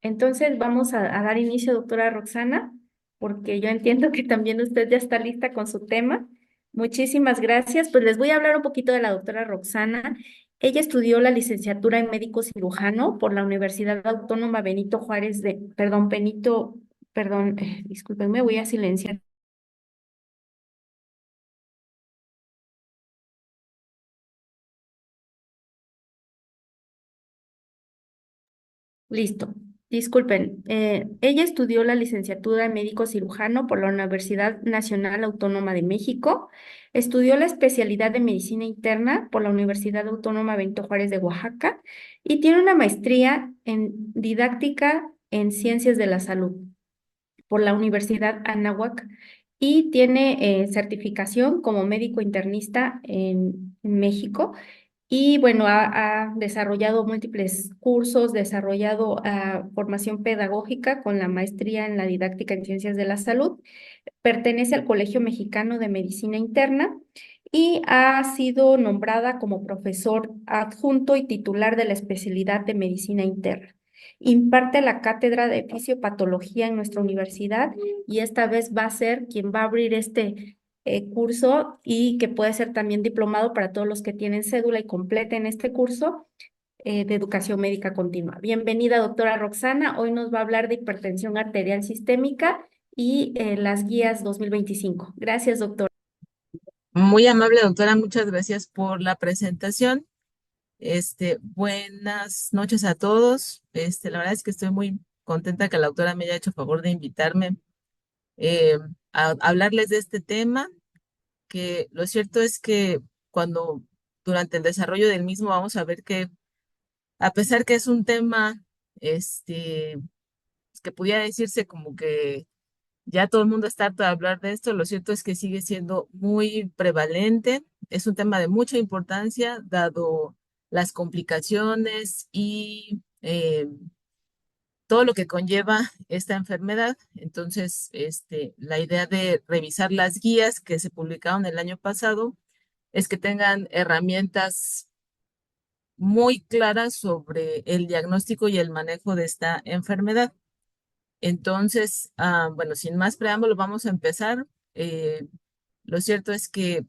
Entonces vamos a dar inicio, doctora Roxana, porque yo entiendo que también usted ya está lista con su tema. Muchísimas gracias. Pues les voy a hablar un poquito de la doctora Roxana. Ella estudió la licenciatura en médico cirujano por la Universidad Autónoma Benito Juárez discúlpenme, voy a silenciar. Listo. Disculpen, ella estudió la licenciatura en médico cirujano por la Universidad Nacional Autónoma de México, estudió la especialidad de medicina interna por la Universidad Autónoma Benito Juárez de Oaxaca y tiene una maestría en didáctica en ciencias de la salud por la Universidad Anáhuac y tiene certificación como médico internista en México. Y bueno, ha desarrollado múltiples cursos, desarrollado formación pedagógica con la maestría en la didáctica en ciencias de la salud. Pertenece al Colegio Mexicano de Medicina Interna y ha sido nombrada como profesor adjunto y titular de la especialidad de medicina interna. Imparte la cátedra de fisiopatología en nuestra universidad y esta vez va a ser quien va a abrir este curso y que puede ser también diplomado para todos los que tienen cédula y completen este curso de educación médica continua. Bienvenida, doctora Roxana. Hoy nos va a hablar de hipertensión arterial sistémica y las guías 2025. Gracias, doctora. Muy amable doctora, muchas gracias por la presentación. Buenas noches a todos. La verdad es que estoy muy contenta que la doctora me haya hecho favor de invitarme eh, a hablarles de este tema, que lo cierto es que cuando durante el desarrollo del mismo vamos a ver que a pesar que es un tema este, que pudiera decirse como que ya todo el mundo está harto de hablar de esto, lo cierto es que sigue siendo muy prevalente. Es un tema de mucha importancia, dado las complicaciones y todo lo que conlleva esta enfermedad. Entonces, la idea de revisar las guías que se publicaron el año pasado es que tengan herramientas muy claras sobre el diagnóstico y el manejo de esta enfermedad. Entonces, bueno, sin más preámbulos, vamos a empezar. Eh, lo cierto es que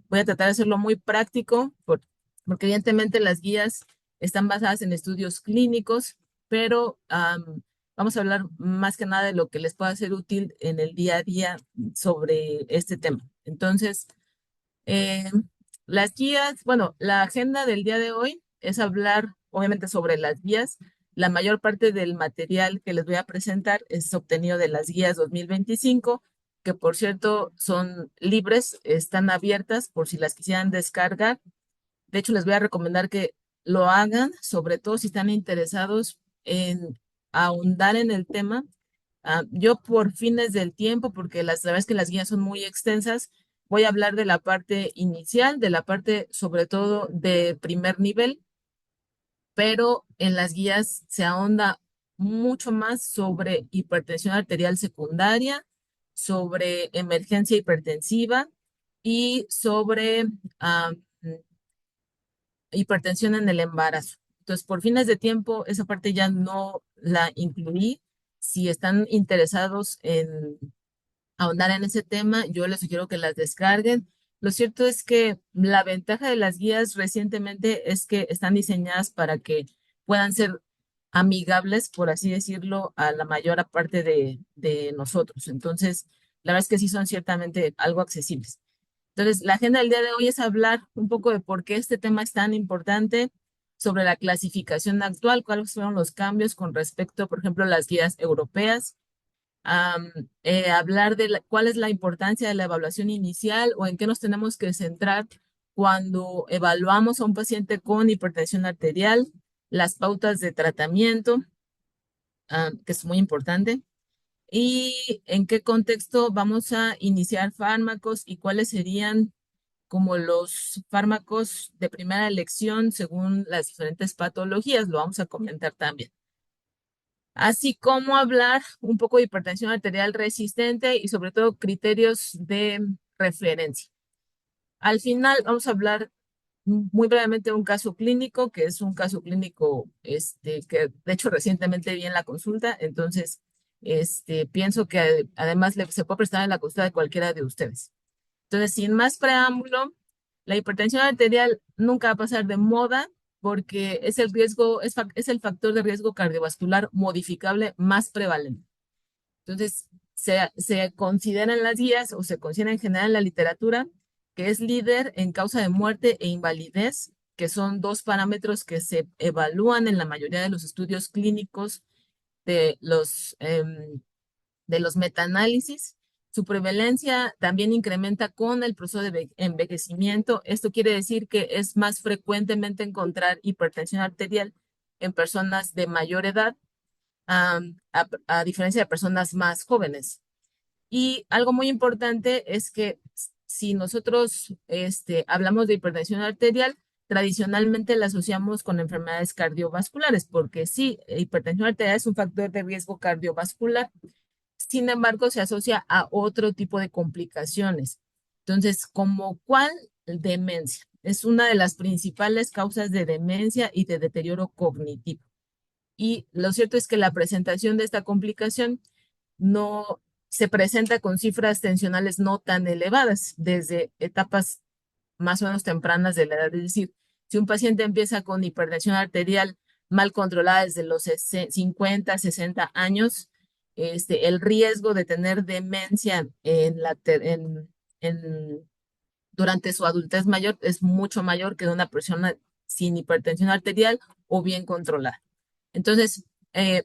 voy a tratar de hacerlo muy práctico, porque evidentemente las guías están basadas en estudios clínicos, pero vamos a hablar más que nada de lo que les pueda ser útil en el día a día sobre este tema. Entonces, eh, las guías, bueno, la agenda del día de hoy es hablar, obviamente, sobre las guías. La mayor parte del material que les voy a presentar es obtenido de las guías 2025, que por cierto son libres, están abiertas por si las quisieran descargar. De hecho, les voy a recomendar que lo hagan, sobre todo si están interesados en ahondar en el tema. Yo por fines del tiempo, porque la verdad es que las guías son muy extensas, voy a hablar de la parte inicial, de la parte sobre todo de primer nivel, pero en las guías se ahonda mucho más sobre hipertensión arterial secundaria, sobre emergencia hipertensiva y sobre hipertensión en el embarazo. Entonces, por fines de tiempo, esa parte ya no la incluí. Si están interesados en ahondar en ese tema, yo les sugiero que las descarguen. Lo cierto es que la ventaja de las guías recientemente es que están diseñadas para que puedan ser amigables, por así decirlo, a la mayor parte de nosotros. Entonces, la verdad es que sí son ciertamente algo accesibles. Entonces, la agenda del día de hoy es hablar un poco de por qué este tema es tan importante, sobre la clasificación actual, cuáles fueron los cambios con respecto, por ejemplo, a las guías europeas, am, hablar de cuál es la importancia de la evaluación inicial o en qué nos tenemos que centrar cuando evaluamos a un paciente con hipertensión arterial, las pautas de tratamiento, que es muy importante, y en qué contexto vamos a iniciar fármacos y cuáles serían como los fármacos de primera elección según las diferentes patologías, lo vamos a comentar también. Así como hablar un poco de hipertensión arterial resistente y sobre todo criterios de referencia. Al final vamos a hablar muy brevemente un caso clínico, que es un caso clínico que de hecho recientemente vi en la consulta, entonces pienso que además se puede prestar en la consulta de cualquiera de ustedes. Entonces, sin más preámbulo, la hipertensión arterial nunca va a pasar de moda porque es el riesgo, es el factor de riesgo cardiovascular modificable más prevalente. Entonces, se considera en las guías o se considera en general en la literatura que es líder en causa de muerte e invalidez, que son dos parámetros que se evalúan en la mayoría de los estudios clínicos de los metaanálisis. Su prevalencia también incrementa con el proceso de envejecimiento. Esto quiere decir que es más frecuentemente encontrar hipertensión arterial en personas de mayor edad, a diferencia de personas más jóvenes. Y algo muy importante es que si nosotros hablamos de hipertensión arterial, tradicionalmente la asociamos con enfermedades cardiovasculares, porque sí, hipertensión arterial es un factor de riesgo cardiovascular. Sin embargo, se asocia a otro tipo de complicaciones. Entonces, ¿como cuál? Demencia. Es una de las principales causas de demencia y de deterioro cognitivo. Y lo cierto es que la presentación de esta complicación no se presenta con cifras tensionales no tan elevadas desde etapas más o menos tempranas de la edad. Es decir, si un paciente empieza con hipertensión arterial mal controlada desde los 50, 60 años, el riesgo de tener demencia en- durante su adultez mayor es mucho mayor que de una persona sin hipertensión arterial o bien controlada. Entonces,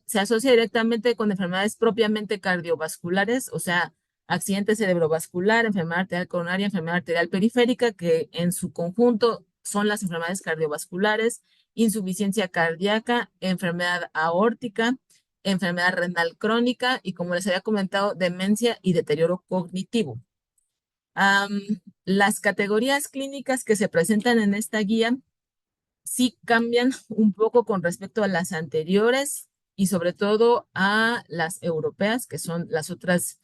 se asocia directamente con enfermedades propiamente cardiovasculares, o sea, accidente cerebrovascular, enfermedad arterial coronaria, enfermedad arterial periférica, que en su conjunto son las enfermedades cardiovasculares, insuficiencia cardíaca, enfermedad aórtica, enfermedad renal crónica y, como les había comentado, demencia y deterioro cognitivo. Am, las categorías clínicas que se presentan en esta guía sí cambian un poco con respecto a las anteriores y sobre todo a las europeas, que son las otras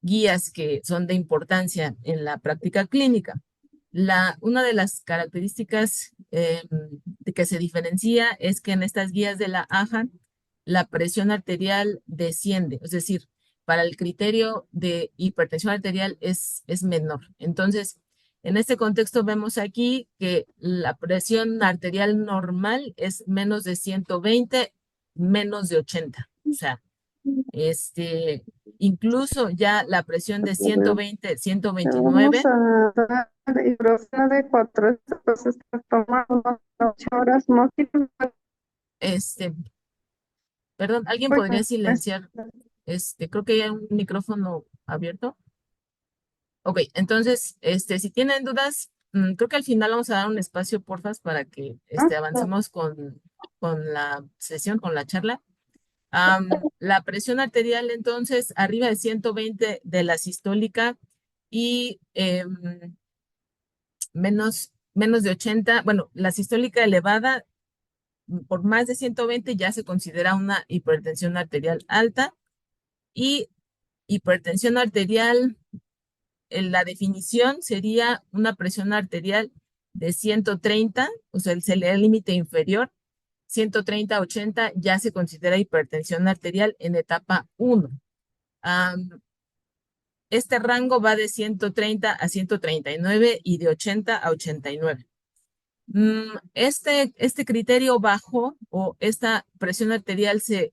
guías que son de importancia en la práctica clínica. Una de las características de que se diferencia es que en estas guías de la AJA la presión arterial desciende, es decir, para el criterio de hipertensión arterial es menor. Entonces, en este contexto vemos aquí que la presión arterial normal es menos de 120, menos de 80. O sea, incluso ya la presión de 120, Te vamos 129, a dar ibuprofeno de 4 pues estás tomando 8 horas máximo. este, perdón, ¿alguien Pues, podría pues, silenciar? Creo que hay un micrófono abierto. Ok, entonces, si tienen dudas, creo que al final vamos a dar un espacio, porfas, para que ¿no? avancemos con la sesión, con la charla. La presión arterial, entonces, arriba de 120 de la sistólica y menos de 80. Bueno, la sistólica elevada por más de 120 ya se considera una hipertensión arterial alta y hipertensión arterial, la definición sería una presión arterial de 130, o sea, el límite inferior, 130 a 80 ya se considera hipertensión arterial en etapa 1. Este rango va de 130 a 139 y de 80 a 89. Este criterio bajo o esta presión arterial se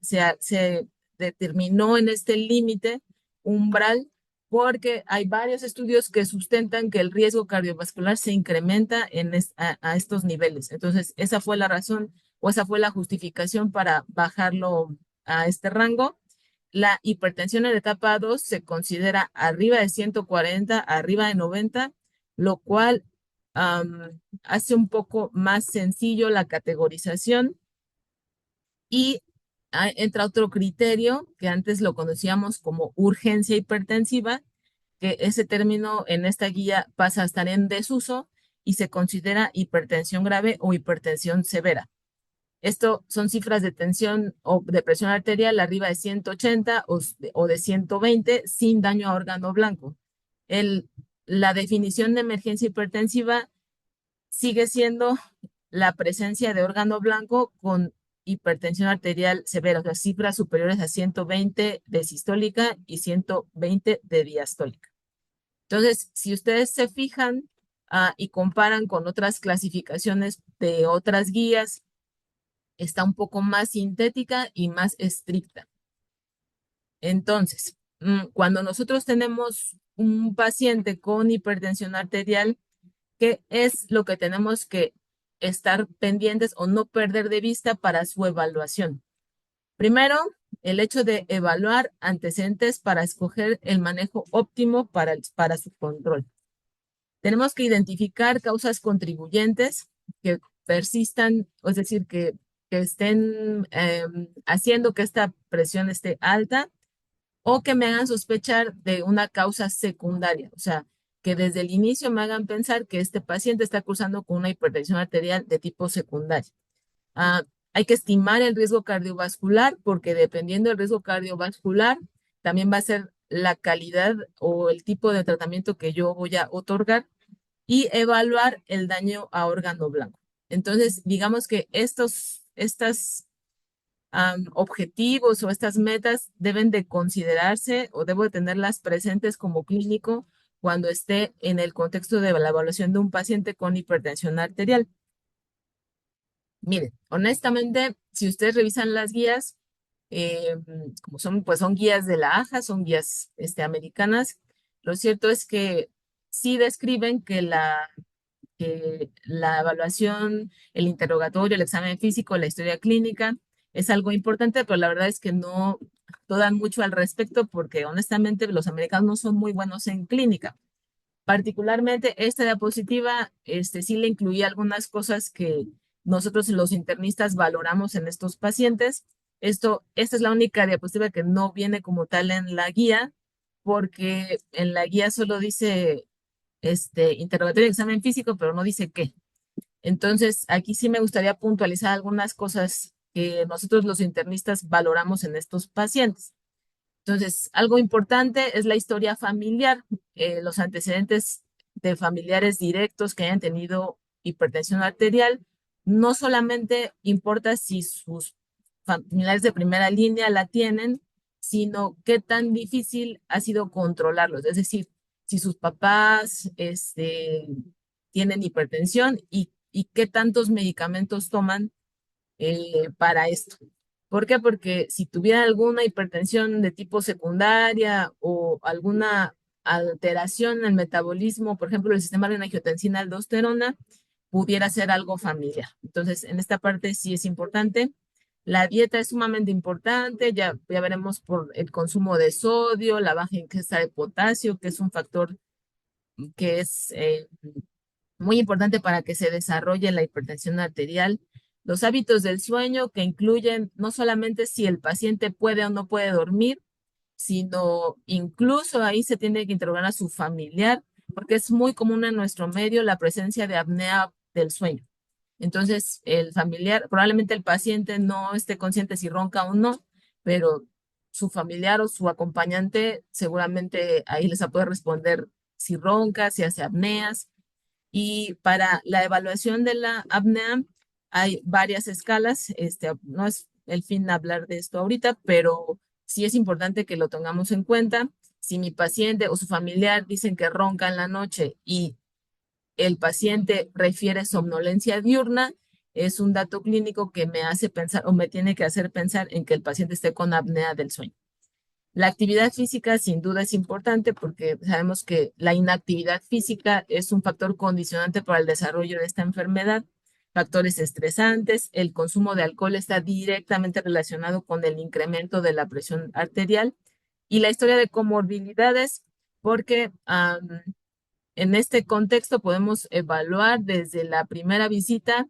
determinó en este límite umbral porque hay varios estudios que sustentan que el riesgo cardiovascular se incrementa a estos niveles. Entonces, esa fue la razón o esa fue la justificación para bajarlo a este rango. La hipertensión en etapa 2 se considera arriba de 140, arriba de 90, lo cual hace un poco más sencillo la categorización y entra otro criterio que antes lo conocíamos como urgencia hipertensiva, que ese término en esta guía pasa a estar en desuso y se considera hipertensión grave o hipertensión severa. Esto son cifras de tensión o de presión arterial arriba de 180 o de 120 sin daño a órgano blanco. La definición de emergencia hipertensiva sigue siendo la presencia de órgano blanco con hipertensión arterial severa, o sea, cifras superiores a 120 de sistólica y 120 de diastólica. Entonces, si ustedes se fijan y comparan con otras clasificaciones de otras guías, está un poco más sintética y más estricta. Entonces, cuando nosotros tenemos un paciente con hipertensión arterial, ¿qué es lo que tenemos que estar pendientes o no perder de vista para su evaluación? Primero, el hecho de evaluar antecedentes para escoger el manejo óptimo para su control. Tenemos que identificar causas contribuyentes que persistan, es decir, que estén haciendo que esta presión esté alta o que me hagan sospechar de una causa secundaria, o sea, que desde el inicio me hagan pensar que este paciente está cursando con una hipertensión arterial de tipo secundario. Ah, hay que estimar el riesgo cardiovascular porque dependiendo del riesgo cardiovascular, también va a ser la calidad o el tipo de tratamiento que yo voy a otorgar y evaluar el daño a órgano blanco. Entonces, digamos que estas objetivos o estas metas deben de considerarse o debo de tenerlas presentes como clínico cuando esté en el contexto de la evaluación de un paciente con hipertensión arterial. Miren, honestamente, si ustedes revisan las guías, como son, pues son guías de la AJA, son guías americanas, lo cierto es que sí describen que la evaluación, el interrogatorio, el examen físico, la historia clínica es algo importante, pero la verdad es que no dan mucho al respecto porque honestamente los americanos no son muy buenos en clínica. Particularmente esta diapositiva, sí le incluía algunas cosas que nosotros los internistas valoramos en estos pacientes. Esta es la única diapositiva que no viene como tal en la guía, porque en la guía solo dice interrogatorio de examen físico, pero no dice qué. Entonces, aquí sí me gustaría puntualizar algunas cosas que nosotros los internistas valoramos en estos pacientes. Entonces, algo importante es la historia familiar, los antecedentes de familiares directos que hayan tenido hipertensión arterial. No solamente importa si sus familiares de primera línea la tienen, sino qué tan difícil ha sido controlarlos. Es decir, si sus papás tienen hipertensión y qué tantos medicamentos toman para esto. ¿Por qué? Porque si tuviera alguna hipertensión de tipo secundaria o alguna alteración en el metabolismo, por ejemplo, el sistema de angiotensina-aldosterona, pudiera ser algo familiar. Entonces, en esta parte sí es importante. La dieta es sumamente importante, ya veremos por el consumo de sodio, la baja ingesta de potasio, que es un factor que es muy importante para que se desarrolle la hipertensión arterial. Los hábitos del sueño que incluyen no solamente si el paciente puede o no puede dormir, sino incluso ahí se tiene que interrogar a su familiar, porque es muy común en nuestro medio la presencia de apnea del sueño. Entonces, el familiar, probablemente el paciente no esté consciente si ronca o no, pero su familiar o su acompañante seguramente ahí les va a poder responder si ronca, si hace apneas. Y para la evaluación de la apnea hay varias escalas. No es el fin hablar de esto ahorita, pero sí es importante que lo tengamos en cuenta. Si mi paciente o su familiar dicen que ronca en la noche y el paciente refiere somnolencia diurna, es un dato clínico que me hace pensar o me tiene que hacer pensar en que el paciente esté con apnea del sueño. La actividad física sin duda es importante porque sabemos que la inactividad física es un factor condicionante para el desarrollo de esta enfermedad. Factores estresantes, el consumo de alcohol está directamente relacionado con el incremento de la presión arterial y la historia de comorbilidades porque en este contexto podemos evaluar desde la primera visita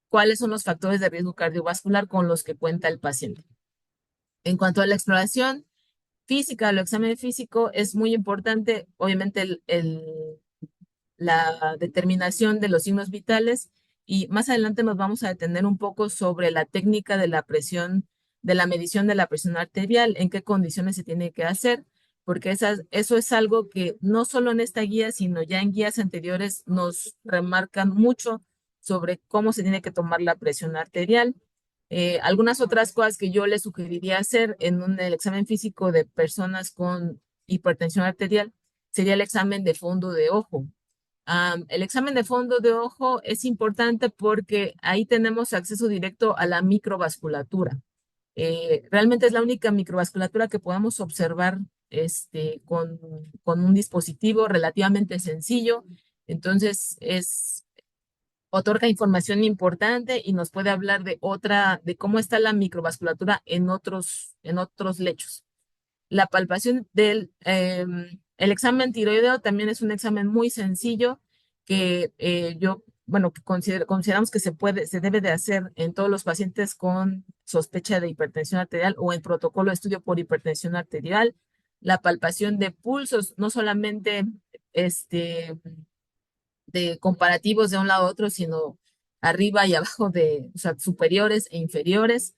cuáles son los factores de riesgo cardiovascular con los que cuenta el paciente. En cuanto a la exploración, física, el examen físico es muy importante, obviamente la determinación de los signos vitales y más adelante nos vamos a detener un poco sobre la técnica de la presión, de la medición de la presión arterial, en qué condiciones se tiene que hacer, porque eso es algo que no solo en esta guía, sino ya en guías anteriores nos remarcan mucho sobre cómo se tiene que tomar la presión arterial. Algunas otras cosas que yo le sugeriría hacer el examen físico de personas con hipertensión arterial sería el examen de fondo de ojo. El examen de fondo de ojo es importante porque ahí tenemos acceso directo a la microvasculatura. Realmente es la única microvasculatura que podemos observar con un dispositivo relativamente sencillo. Entonces, otorga información importante y nos puede hablar de cómo está la microvasculatura en otros lechos. La palpación el examen tiroideo también es un examen muy sencillo que bueno, que consideramos que se debe de hacer en todos los pacientes con sospecha de hipertensión arterial o en protocolo de estudio por hipertensión arterial. La palpación de pulsos, no solamente este, de comparativos de un lado a otro, sino arriba y abajo o sea, superiores e inferiores.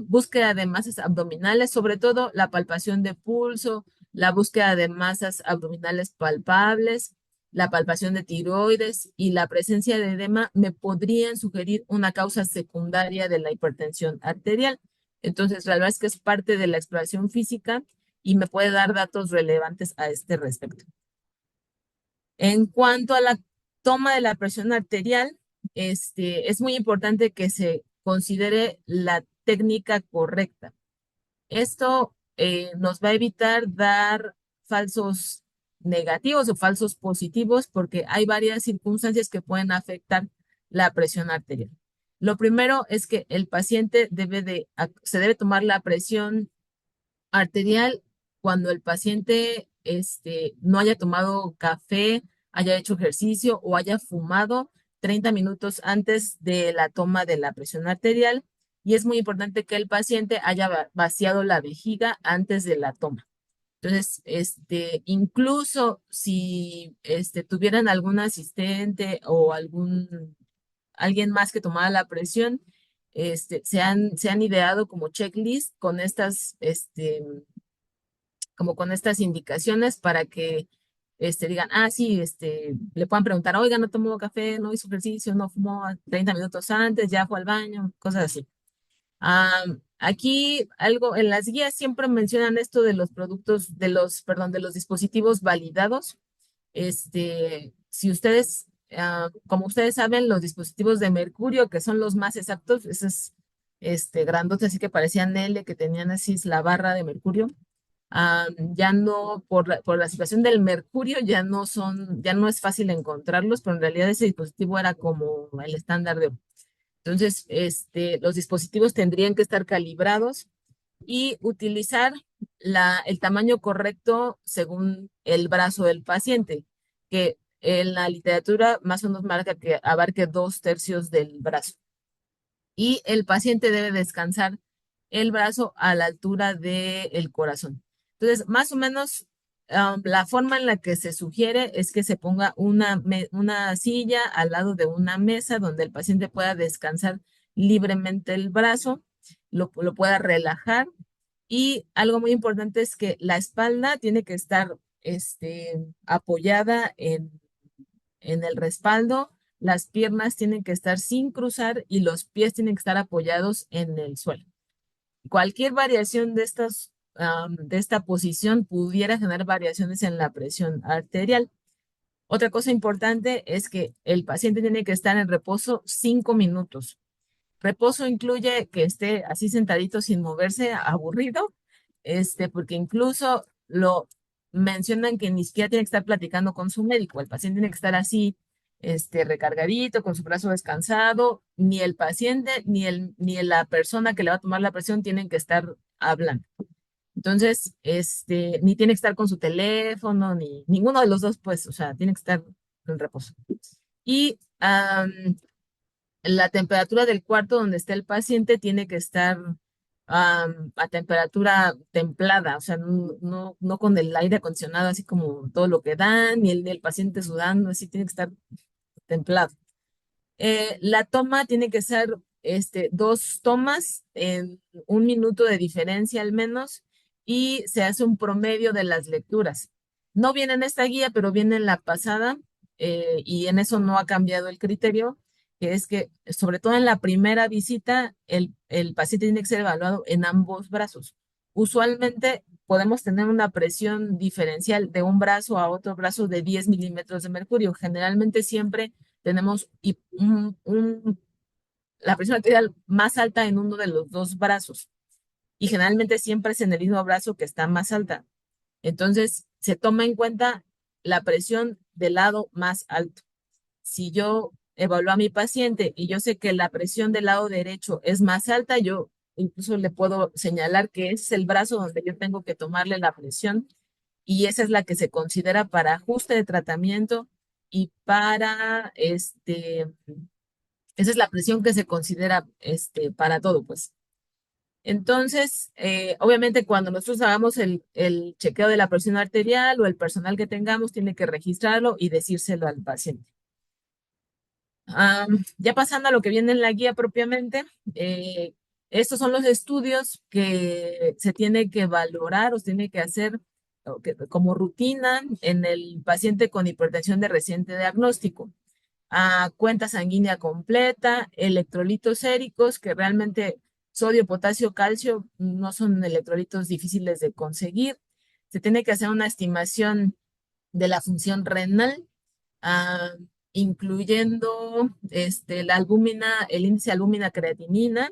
Búsqueda de masas abdominales, sobre todo la palpación de pulso, la búsqueda de masas abdominales palpables, la palpación de tiroides y la presencia de edema me podrían sugerir una causa secundaria de la hipertensión arterial. Entonces, la verdad es que es parte de la exploración física y me puede dar datos relevantes a este respecto. En cuanto a la toma de la presión arterial, es muy importante que se considere la técnica correcta. Esto nos va a evitar dar falsos negativos o falsos positivos porque hay varias circunstancias que pueden afectar la presión arterial. Lo primero es que el paciente se debe tomar la presión arterial cuando el paciente no haya tomado café, haya hecho ejercicio o haya fumado 30 minutos antes de la toma de la presión arterial. Y es muy importante que el paciente haya vaciado la vejiga antes de la toma. Entonces, incluso si tuvieran algún asistente o alguien más que tomara la presión, se han ideado como checklist con como con estas indicaciones para que digan, sí, le puedan preguntar, oiga, no tomó café, no hizo ejercicio, no fumó 30 minutos antes, ya fue al baño, cosas así. Aquí algo en las guías siempre mencionan esto de los productos, perdón, de los dispositivos validados. Si ustedes, como ustedes saben, los dispositivos de mercurio, que son los más exactos, esos grandotes así que parecían L, que tenían así la barra de mercurio, ya no, por la situación del mercurio, ya no es fácil encontrarlos, pero en realidad ese dispositivo era como el estándar de. Entonces, los dispositivos tendrían que estar calibrados y utilizar el tamaño correcto según el brazo del paciente, que en la literatura más o menos marca que abarque 2/3 del brazo. Y el paciente debe descansar el brazo a la altura del corazón. Entonces, más o menos, la forma en la que se sugiere es que se ponga una silla al lado de una mesa donde el paciente pueda descansar libremente el brazo, lo pueda relajar. Y algo muy importante es que la espalda tiene que estar apoyada en el respaldo, las piernas tienen que estar sin cruzar y los pies tienen que estar apoyados en el suelo. Cualquier variación de esta posición pudiera generar variaciones en la presión arterial. Otra cosa importante es que el paciente tiene que estar en reposo 5 minutos. Reposo incluye que esté así sentadito sin moverse, aburrido, porque incluso lo mencionan que ni siquiera tiene que estar platicando con su médico. El paciente tiene que estar así, recargadito, con su brazo descansado. Ni el paciente ni la persona que le va a tomar la presión tienen que estar hablando. Entonces, ni tiene que estar con su teléfono, ni ninguno de los dos, pues, o sea, tiene que estar en reposo. Y la temperatura del cuarto donde está el paciente tiene que estar a temperatura templada, o sea, no con el aire acondicionado así como todo lo que da, ni el paciente sudando, así tiene que estar templado. La toma tiene que ser 2 tomas en 1 minuto de diferencia al menos y se hace un promedio de las lecturas. No viene en esta guía, pero viene en la pasada, y en eso no ha cambiado el criterio, que es que sobre todo en la primera visita el paciente tiene que ser evaluado en ambos brazos. Usualmente podemos tener una presión diferencial de un brazo a otro brazo de 10 milímetros de mercurio. Generalmente siempre tenemos la presión arterial más alta en uno de los dos brazos y generalmente siempre es en el mismo brazo que está más alta. Entonces, se toma en cuenta la presión del lado más alto. Si yo evalúo a mi paciente y yo sé que la presión del lado derecho es más alta, yo incluso le puedo señalar que ese es el brazo donde yo tengo que tomarle la presión y esa es la que se considera para ajuste de tratamiento y para esa es la presión que se considera para todo, pues. Entonces, obviamente cuando nosotros hagamos el chequeo de la presión arterial o el personal que tengamos tiene que registrarlo y decírselo al paciente. Ya pasando a lo que viene en la guía propiamente, estos son los estudios que se tiene que valorar o se tiene que hacer como rutina en el paciente con hipertensión de reciente diagnóstico. Cuenta sanguínea completa, electrolitos séricos, que realmente sodio, potasio, calcio no son electrolitos difíciles de conseguir. Se tiene que hacer una estimación de la función renal, ah, incluyendo la albúmina, el índice albúmina creatinina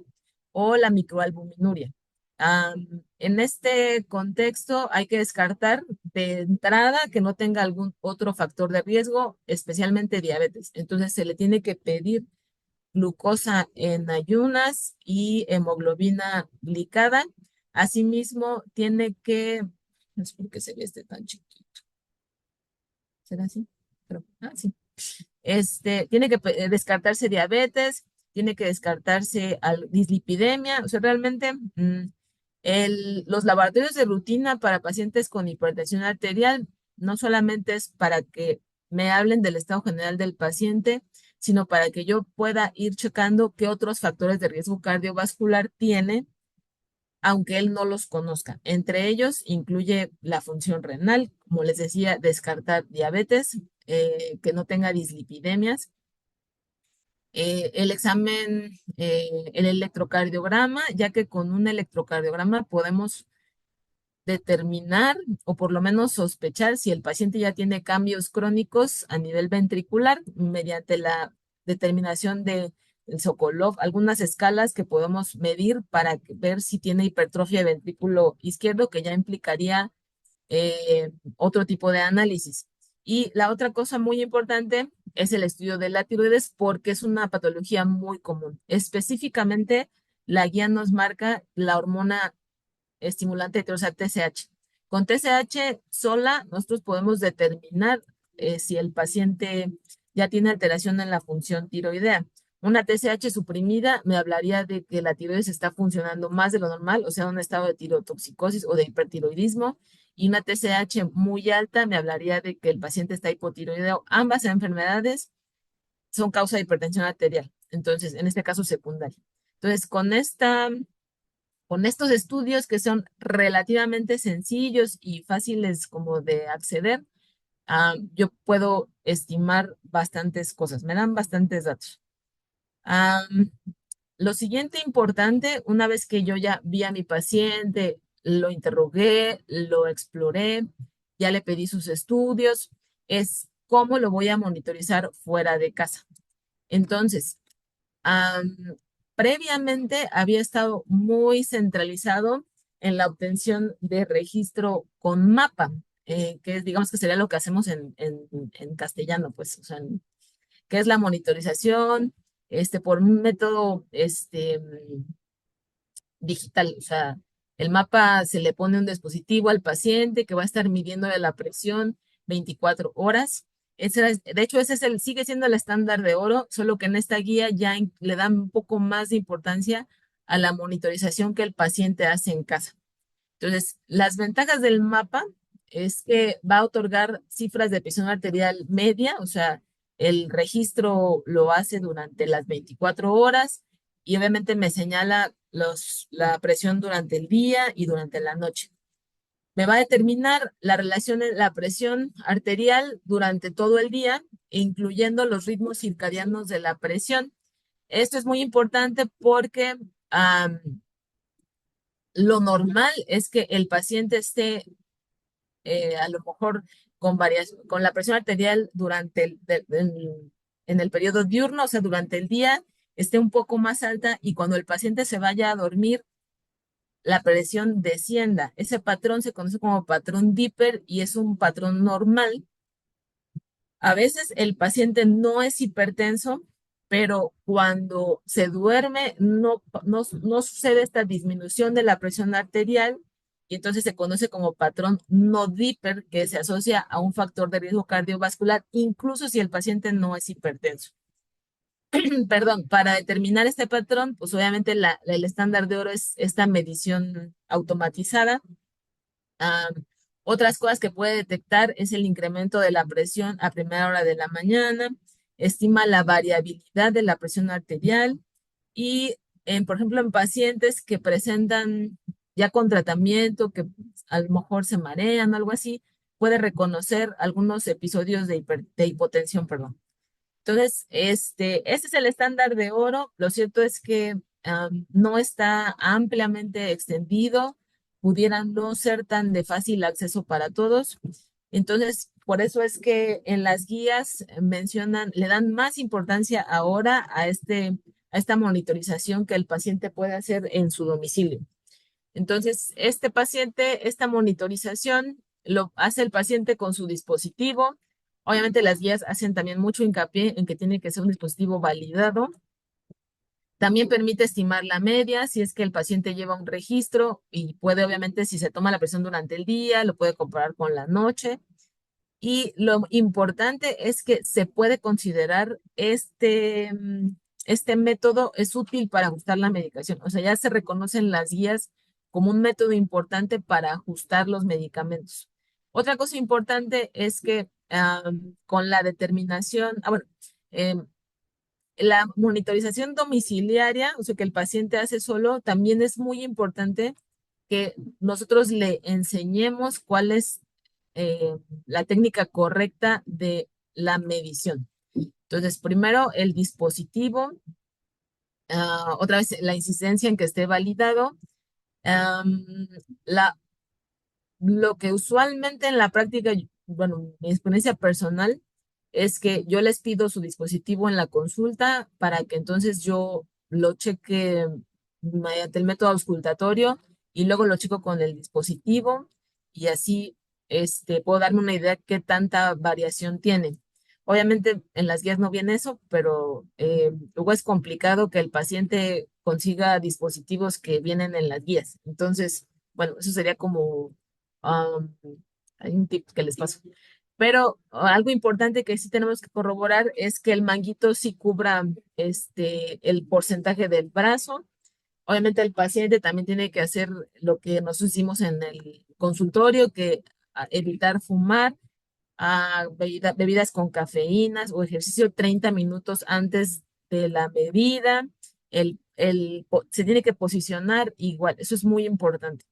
o la microalbuminuria. Ah, en este contexto hay que descartar de entrada que no tenga algún otro factor de riesgo, especialmente diabetes. Entonces se le tiene que pedir glucosa en ayunas y hemoglobina glicada. Asimismo, tiene que, no sé por qué se ve tan chiquito. ¿Será así? Sí. Tiene que descartarse diabetes, tiene que descartarse dislipidemia, o sea, realmente los laboratorios de rutina para pacientes con hipertensión arterial no solamente es para que me hablen del estado general del paciente, sino para que yo pueda ir checando qué otros factores de riesgo cardiovascular tiene, aunque él no los conozca. Entre ellos incluye la función renal, como les decía, descartar diabetes, que no tenga dislipidemias, el examen, el electrocardiograma, ya que con un electrocardiograma podemos determinar o por lo menos sospechar si el paciente ya tiene cambios crónicos a nivel ventricular mediante la determinación de el Sokolov, algunas escalas que podemos medir para ver si tiene hipertrofia de ventrículo izquierdo, que ya implicaría otro tipo de análisis. Y la otra cosa muy importante es el estudio de la tiroides porque es una patología muy común. Específicamente, la guía nos marca la hormona estimulante de tiroides, o sea, TSH. Con TSH sola, nosotros podemos determinar si el paciente ya tiene alteración en la función tiroidea. Una TSH suprimida me hablaría de que la tiroides está funcionando más de lo normal, o sea, un estado de tirotoxicosis o de hipertiroidismo, y una TSH muy alta me hablaría de que el paciente está hipotiroideo. Ambas enfermedades son causa de hipertensión arterial, entonces, en este caso secundaria. Entonces, con estos estudios que son relativamente sencillos y fáciles como de acceder, yo puedo estimar bastantes cosas, me dan bastantes datos. Lo siguiente importante, una vez que yo ya vi a mi paciente, lo interrogué, lo exploré, ya le pedí sus estudios, es cómo lo voy a monitorizar fuera de casa. Entonces, Am, previamente había estado muy centralizado en la obtención de registro con mapa, que es, digamos que sería lo que hacemos en castellano, pues, o sea, que es la monitorización, por un método, digital, o sea, el mapa se le pone un dispositivo al paciente que va a estar midiéndole la presión 24 horas. De hecho, sigue siendo el estándar de oro, solo que en esta guía ya le dan un poco más de importancia a la monitorización que el paciente hace en casa. Entonces, las ventajas del mapa es que va a otorgar cifras de presión arterial media, o sea, el registro lo hace durante las 24 horas y obviamente me señala la presión durante el día y durante la noche. Me va a determinar la relación en la presión arterial durante todo el día, incluyendo los ritmos circadianos de la presión. Esto es muy importante porque lo normal es que el paciente esté a lo mejor con la presión arterial durante en el periodo diurno, o sea, durante el día, esté un poco más alta y cuando el paciente se vaya a dormir, la presión descienda. Ese patrón se conoce como patrón Dipper y es un patrón normal. A veces el paciente no es hipertenso, pero cuando se duerme no sucede esta disminución de la presión arterial y entonces se conoce como patrón no Dipper, que se asocia a un factor de riesgo cardiovascular, incluso si el paciente no es hipertenso. Perdón, para determinar este patrón, pues obviamente el estándar de oro es esta medición automatizada. Ah, Otras cosas que puede detectar es el incremento de la presión a primera hora de la mañana, estima la variabilidad de la presión arterial y, por ejemplo, en pacientes que presentan ya con tratamiento, que a lo mejor se marean o algo así, puede reconocer algunos episodios de hipotensión, perdón. Entonces, este es el estándar de oro. Lo cierto es que no está ampliamente extendido, pudiera no ser tan de fácil acceso para todos. Entonces, por eso es que en las guías mencionan, le dan más importancia ahora a esta monitorización que el paciente puede hacer en su domicilio. Entonces, este paciente, esta monitorización lo hace el paciente con su dispositivo. Obviamente las guías hacen también mucho hincapié en que tiene que ser un dispositivo validado. También permite estimar la media si es que el paciente lleva un registro y puede, obviamente, si se toma la presión durante el día, lo puede comparar con la noche. Y lo importante es que se puede considerar este método es útil para ajustar la medicación. O sea, ya se reconocen las guías como un método importante para ajustar los medicamentos. Otra cosa importante es que con la determinación, bueno, em, la monitorización domiciliaria, o sea, que el paciente hace solo, también es muy importante que nosotros le enseñemos cuál es eh, la técnica correcta de la medición. Entonces, primero el dispositivo, otra vez la insistencia en que esté validado. am, la, lo que usualmente en la práctica, bueno, mi experiencia personal es que yo les pido su dispositivo en la consulta para que entonces yo lo cheque mediante el método auscultatorio y luego lo checo con el dispositivo y así puedo darme una idea qué tanta variación tiene. Obviamente en las guías no viene eso, pero luego es complicado que el paciente consiga dispositivos que vienen en las guías. Entonces, bueno, eso sería como hay un tip que les paso. Pero algo importante que sí tenemos que corroborar es que el manguito sí cubra el porcentaje del brazo. Obviamente el paciente también tiene que hacer lo que nos hicimos en el consultorio, que evitar fumar, bebidas con cafeínas o ejercicio 30 minutos antes de la bebida. Se tiene que posicionar igual, eso es muy importante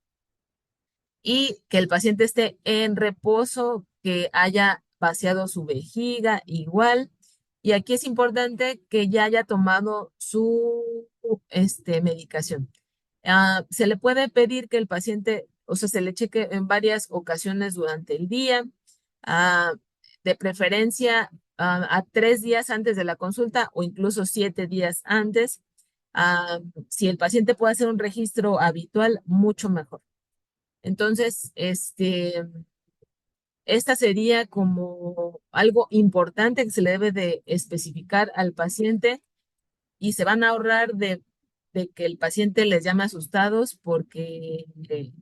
y que el paciente esté en reposo, que haya vaciado su vejiga igual. Y aquí es importante que ya haya tomado su medicación. Se le puede pedir que el paciente, o sea, se le cheque en varias ocasiones durante el día, ah, de preferencia a 3 días antes de la consulta o incluso 7 días antes. Si el paciente puede hacer un registro habitual, mucho mejor. Entonces, esta sería como algo importante que se le debe de especificar al paciente y se van a ahorrar de que el paciente les llame asustados porque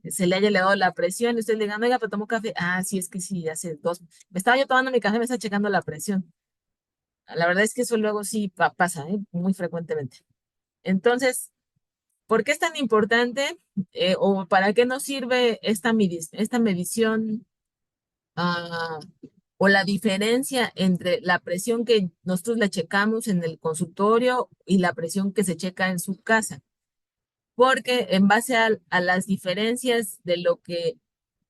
se le haya elevado la presión y usted le digan, oiga, pero tomó café. Ah, sí, es que sí, hace me estaba yo tomando mi café, me está checando la presión. La verdad es que eso luego sí pasa, muy frecuentemente. Entonces, ¿por qué es tan importante o para qué nos sirve esta medición ah, o la diferencia entre la presión que nosotros le checamos en el consultorio y la presión que se checa en su casa? Porque en base a las diferencias de lo que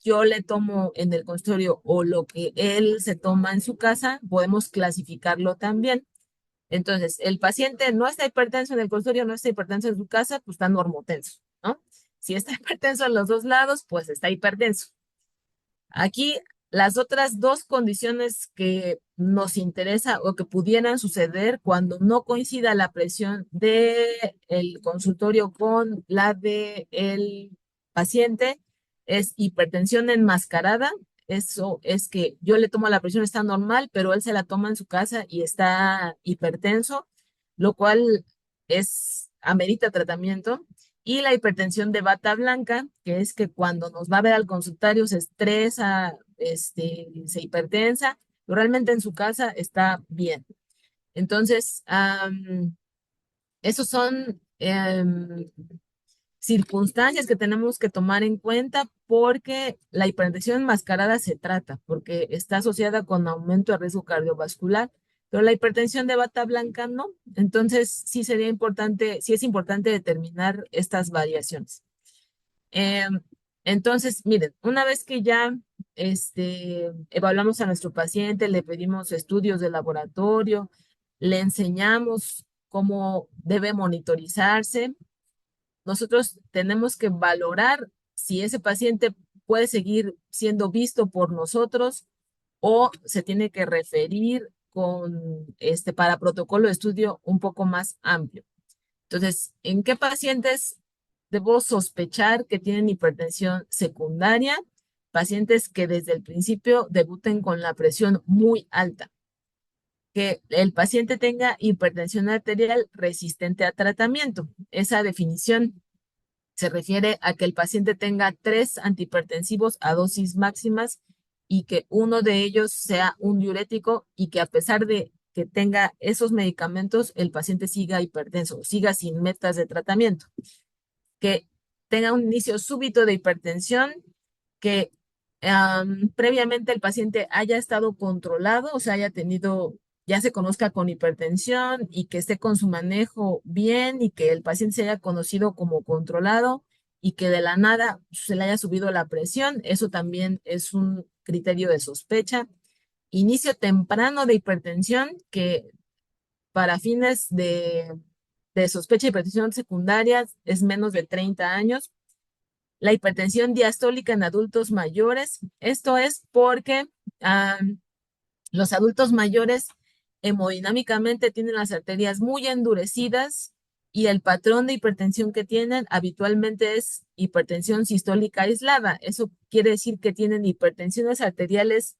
yo le tomo en el consultorio o lo que él se toma en su casa, podemos clasificarlo también. Entonces, el paciente no está hipertenso en el consultorio, no está hipertenso en su casa, pues está normotenso, ¿no? Si está hipertenso en los dos lados, pues está hipertenso. Aquí, las otras dos condiciones que nos interesa o que pudieran suceder cuando no coincida la presión del consultorio con la del paciente es hipertensión enmascarada. Eso es que yo le tomo la presión, está normal, pero él se la toma en su casa y está hipertenso, lo cual amerita tratamiento. Y la hipertensión de bata blanca, que es que cuando nos va a ver al consultorio se estresa, se hipertensa, pero realmente en su casa está bien. Entonces, esos son circunstancias que tenemos que tomar en cuenta porque la hipertensión enmascarada se trata, porque está asociada con aumento de riesgo cardiovascular, pero la hipertensión de bata blanca no. Entonces, sí sería importante, sí es importante determinar estas variaciones. Entonces, miren, una vez que ya evaluamos a nuestro paciente, le pedimos estudios de laboratorio, le enseñamos cómo debe monitorizarse, nosotros tenemos que valorar si ese paciente puede seguir siendo visto por nosotros o se tiene que referir para protocolo de estudio un poco más amplio. Entonces, ¿en qué pacientes debo sospechar que tienen hipertensión secundaria? Pacientes que desde el principio debuten con la presión muy alta, que el paciente tenga hipertensión arterial resistente a tratamiento. Esa definición se refiere a que el paciente tenga 3 antihipertensivos a dosis máximas y que uno de ellos sea un diurético y que a pesar de que tenga esos medicamentos, el paciente siga hipertenso, siga sin metas de tratamiento, que tenga un inicio súbito de hipertensión, que previamente el paciente haya estado controlado, o sea, ya se conozca con hipertensión y que esté con su manejo bien y que el paciente se haya conocido como controlado y que de la nada se le haya subido la presión. Eso también es un criterio de sospecha. Inicio temprano de hipertensión, que para fines de sospecha de hipertensión secundaria es menos de 30 años. La hipertensión diastólica en adultos mayores, esto es porque los adultos mayores hemodinámicamente tienen las arterias muy endurecidas y el patrón de hipertensión que tienen habitualmente es hipertensión sistólica aislada. Eso quiere decir que tienen hipertensiones arteriales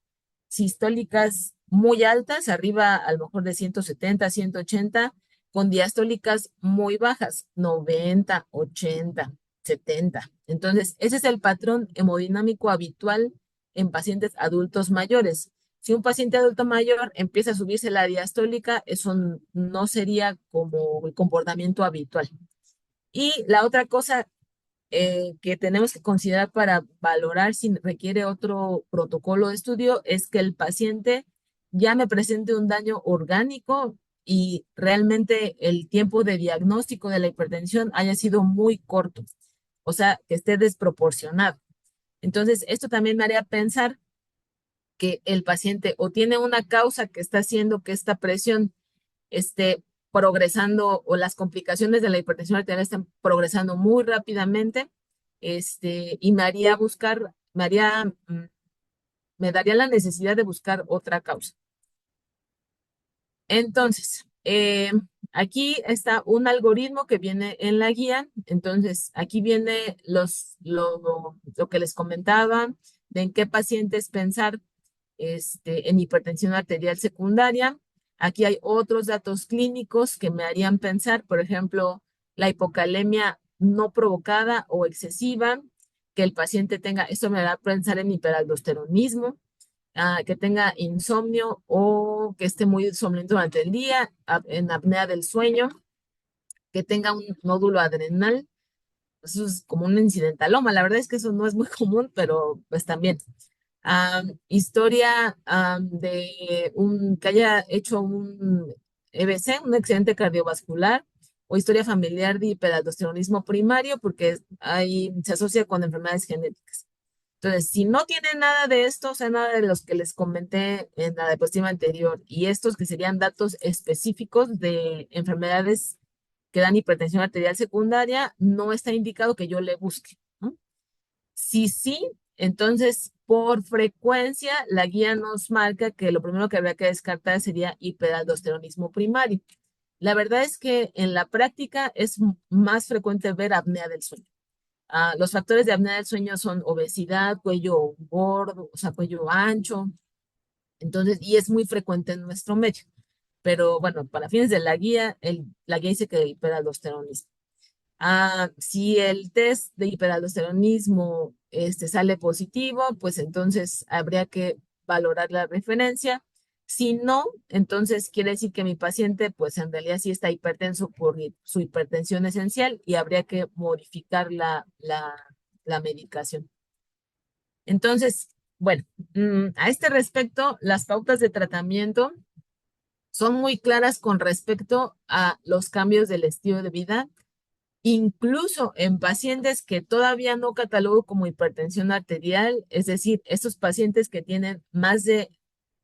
sistólicas muy altas, arriba a lo mejor de 170, 180, con diastólicas muy bajas, 90, 80, 70. Entonces, ese es el patrón hemodinámico habitual en pacientes adultos mayores. Si un paciente adulto mayor empieza a subirse la diastólica, eso no sería como el comportamiento habitual. Y la otra cosa que tenemos que considerar para valorar si requiere otro protocolo de estudio es que el paciente ya me presente un daño orgánico y realmente el tiempo de diagnóstico de la hipertensión haya sido muy corto, o sea, que esté desproporcionado. Entonces, esto también me haría pensar que el paciente o tiene una causa que está haciendo que esta presión esté progresando o las complicaciones de la hipertensión arterial están progresando muy rápidamente, y me daría la necesidad de buscar otra causa. Entonces, aquí está un algoritmo que viene en la guía. Entonces, aquí viene lo que les comentaba, de en qué pacientes pensar en hipertensión arterial secundaria. Aquí hay otros datos clínicos que me harían pensar, por ejemplo, la hipocalemia no provocada o excesiva, que el paciente tenga, esto me hará pensar en hiperaldosteronismo, que tenga insomnio o que esté muy somnoliento durante el día, en apnea del sueño, que tenga un nódulo adrenal. Eso es como un incidentaloma. La verdad es que eso no es muy común, pero pues también. Historia de que haya hecho un EBC, un accidente cardiovascular, o historia familiar de hiperaldosteronismo primario, porque ahí se asocia con enfermedades genéticas. Entonces, si no tiene nada de esto, o sea, nada de los que les comenté en la diapositiva anterior, y estos que serían datos específicos de enfermedades que dan hipertensión arterial secundaria, no está indicado que yo le busque, ¿no? Si sí, entonces por frecuencia la guía nos marca que lo primero que habría que descartar sería hiperaldosteronismo primario. La verdad es que en la práctica es más frecuente ver apnea del sueño. Los factores de apnea del sueño son obesidad, cuello gordo, o sea, cuello ancho. Entonces, y es muy frecuente en nuestro medio. Pero bueno, para fines de la guía, la guía dice que hiperaldosteronismo. Si el test de hiperaldosteronismo sale positivo, pues entonces habría que valorar la referencia. Si no, entonces quiere decir que mi paciente, pues en realidad sí está hipertenso por su hipertensión esencial y habría que modificar la medicación. Entonces, bueno, a este respecto, las pautas de tratamiento son muy claras con respecto a los cambios del estilo de vida. Incluso en pacientes que todavía no catalogo como hipertensión arterial, es decir, estos pacientes que tienen más de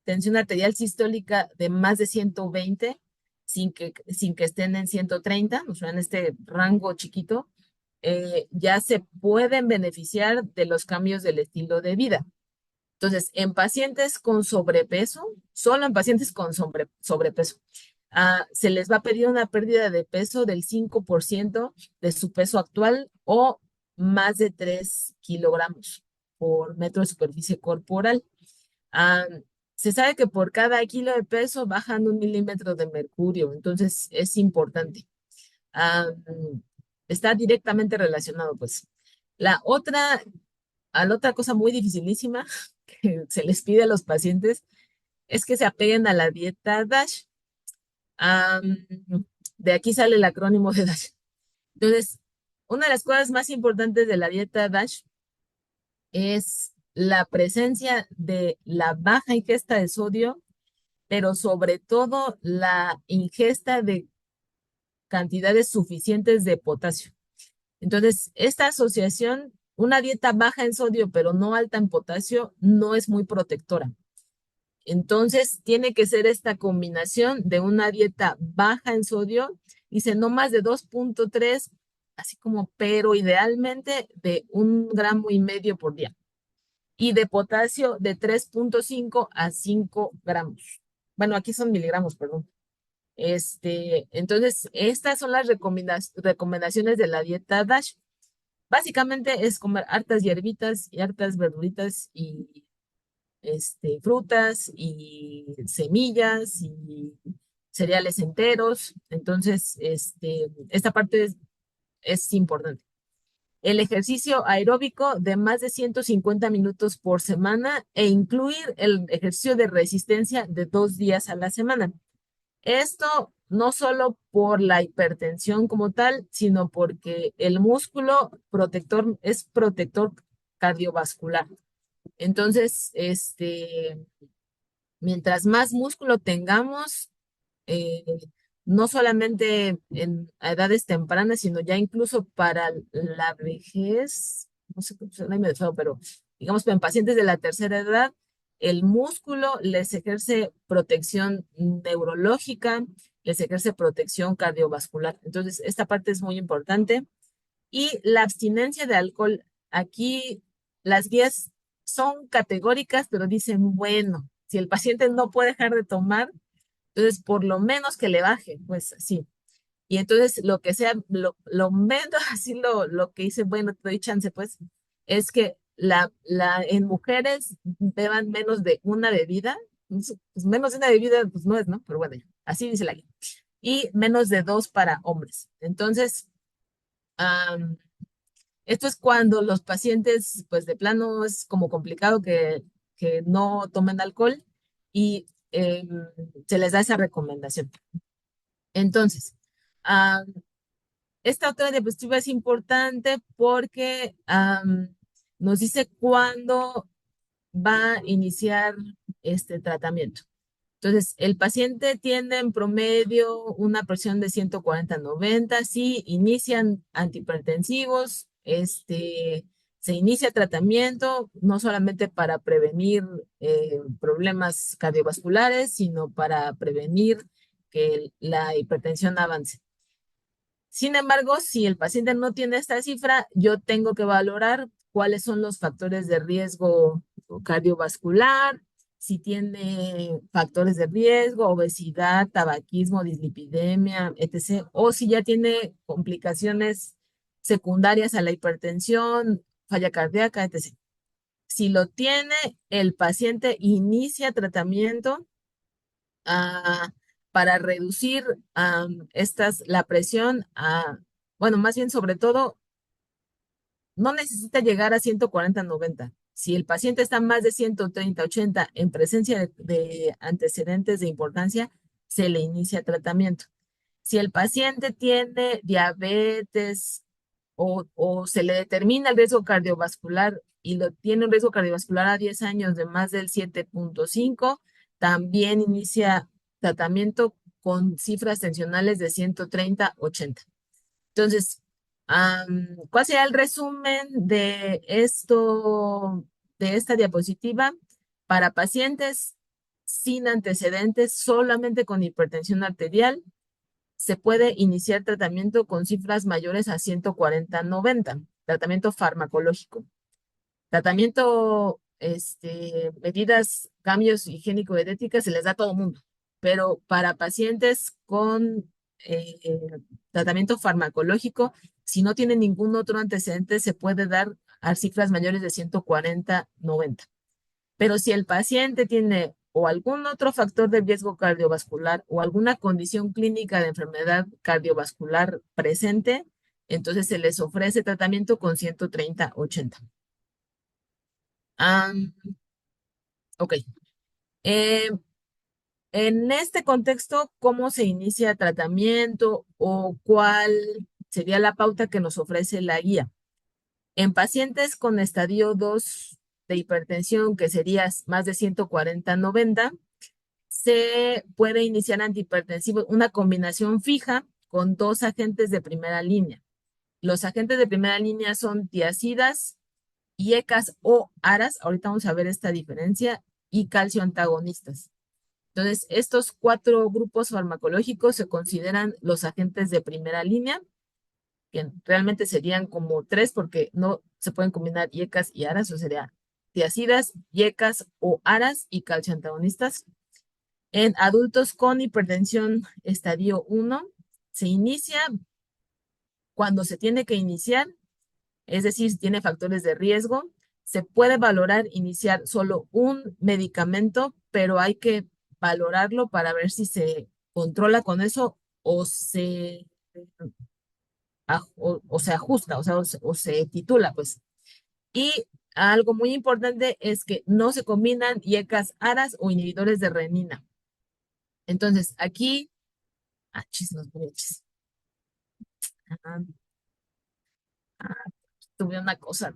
tensión arterial sistólica de más de 120, sin que estén en 130, o sea, en este rango chiquito, ya se pueden beneficiar de los cambios del estilo de vida. Entonces, en pacientes con sobrepeso, solo en pacientes con sobrepeso, se les va a pedir una pérdida de peso del 5% de su peso actual o más de 3 kilogramos por metro de superficie corporal. Ah, Se sabe que por cada kilo de peso bajan 1 milímetro de mercurio, entonces es importante. Ah, Está directamente relacionado, pues. La otra cosa muy dificilísima que se les pide a los pacientes es que se apeguen a la dieta DASH. Am, de aquí sale el acrónimo de DASH. Entonces, una de las cosas más importantes de la dieta DASH es la presencia de la baja ingesta de sodio, pero sobre todo la ingesta de cantidades suficientes de potasio. Entonces, esta asociación, una dieta baja en sodio, pero no alta en potasio, no es muy protectora. Entonces, tiene que ser esta combinación de una dieta baja en sodio, dice no más de 2,3, así como, pero idealmente de 1,5 gramos por día. Y de potasio de 3,5 a 5 gramos. Bueno, aquí son miligramos, perdón. Entonces, estas son las recomendaciones de la dieta DASH. Básicamente es comer hartas hierbitas y hartas verduritas y frutas y semillas y cereales enteros. Entonces, esta parte es importante. El ejercicio aeróbico de más de 150 minutos por semana e incluir el ejercicio de resistencia de 2 días a la semana. Esto no solo por la hipertensión como tal, sino porque el músculo protector es protector cardiovascular. Entonces, mientras más músculo tengamos, eh, no solamente en edades tempranas, sino ya incluso para la vejez, no sé cómo suena medio feo, pero digamos que en pacientes de la tercera edad, el músculo les ejerce protección neurológica, les ejerce protección cardiovascular. Entonces, esta parte es muy importante. Y la abstinencia de alcohol, aquí las guías son categóricas, pero dicen, bueno, si el paciente no puede dejar de tomar, entonces por lo menos que le baje, pues sí. Y entonces lo que sea, lo menos, así lo que dice, bueno, te doy chance, pues, es que en mujeres beban menos de una bebida, pues menos de una bebida, pues no es, ¿no? Pero bueno, así dice la guía. Y menos de dos para hombres. Entonces, am, esto es cuando los pacientes, pues de plano es como complicado que no tomen alcohol y se les da esa recomendación. Entonces, ah, esta otra diapositiva es importante porque nos dice cuándo va a iniciar este tratamiento. Entonces, el paciente tiene en promedio una presión de 140/90. Si inician antihipertensivos, Se inicia tratamiento no solamente para prevenir problemas cardiovasculares, sino para prevenir que la hipertensión avance. Sin embargo, si el paciente no tiene esta cifra, yo tengo que valorar cuáles son los factores de riesgo cardiovascular, si tiene factores de riesgo, obesidad, tabaquismo, dislipidemia, etc. O si ya tiene complicaciones secundarias a la hipertensión, falla cardíaca, etc. Si lo tiene, el paciente inicia tratamiento ah, para reducir la presión bueno, más bien sobre todo, no necesita llegar a 140/90. Si el paciente está más de 130/80 en presencia de antecedentes de importancia, se le inicia tratamiento. Si el paciente tiene diabetes o se le determina el riesgo cardiovascular y lo tiene un riesgo cardiovascular a 10 años de más del 7.5, también inicia tratamiento con cifras tensionales de 130/80. Entonces, ¿cuál sería el resumen de esto, de esta diapositiva? Para pacientes sin antecedentes, solamente con hipertensión arterial, se puede iniciar tratamiento con cifras mayores a 140/90, tratamiento farmacológico. Tratamiento, medidas, cambios higiénico-dietéticas se les da a todo mundo, pero para pacientes con eh, tratamiento farmacológico, si no tiene ningún otro antecedente, se puede dar a cifras mayores de 140/90. Pero si el paciente tiene o algún otro factor de riesgo cardiovascular o alguna condición clínica de enfermedad cardiovascular presente, entonces se les ofrece tratamiento con 130/80. Ah, ok. Eh, en este contexto, ¿cómo se inicia tratamiento o cuál sería la pauta que nos ofrece la guía? En pacientes con estadio 2 de hipertensión, que sería más de 140/90, se puede iniciar antihipertensivo, una combinación fija con dos agentes de primera línea. Los agentes de primera línea son tiazidas, IECAS o ARAS, ahorita vamos a ver esta diferencia, y calcio antagonistas. Entonces, estos cuatro grupos farmacológicos se consideran los agentes de primera línea, que realmente serían como tres porque no se pueden combinar IECAS y ARAS, o sería tiazidas, IECAS o ARAS y calcio antagonistas. En adultos con hipertensión estadio 1 se inicia cuando se tiene que iniciar, es decir, si tiene factores de riesgo. Se puede valorar iniciar solo un medicamento, pero hay que valorarlo para ver si se controla con eso o se ajusta, o se titula, pues. Y algo muy importante es que no se combinan IECAS, ARAS o inhibidores de renina. Entonces, aquí, chis, los brechis. Ah, tuve una cosa,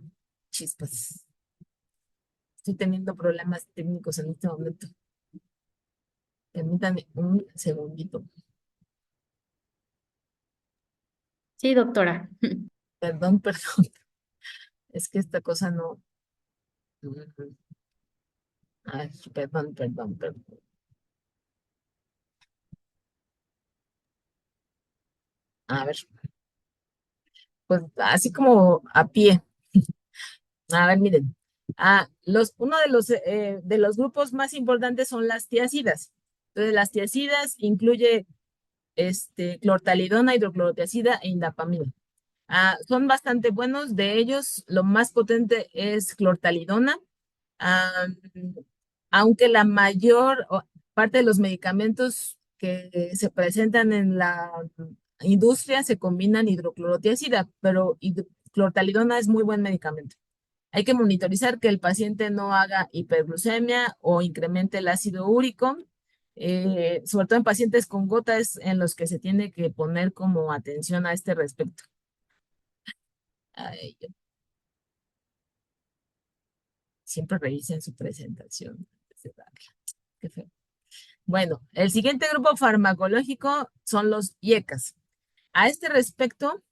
chispas. Estoy teniendo problemas técnicos en este momento. Permítanme un segundito. Sí, doctora. Perdón, perdón. Es que esta cosa no. Ay, perdón, perdón, perdón. A ver, pues así como a pie. A ver, miren. Uno de los grupos más importantes son las tiazidas. Entonces, las tiazidas incluye clortalidona, hidroclorotiazida e indapamida. Son bastante buenos. De ellos, lo más potente es clortalidona. Ah, Aunque la mayor parte de los medicamentos que se presentan en la industria se combinan hidroclorotiazida, pero clortalidona es muy buen medicamento. Hay que monitorizar que el paciente no haga hiperglucemia o incremente el ácido úrico, sobre todo en pacientes con gotas en los que se tiene que poner como atención a este respecto. Ay, siempre revisen su presentación antes de darla. Qué feo. Bueno, el siguiente grupo farmacológico son los IECAS. A este respecto,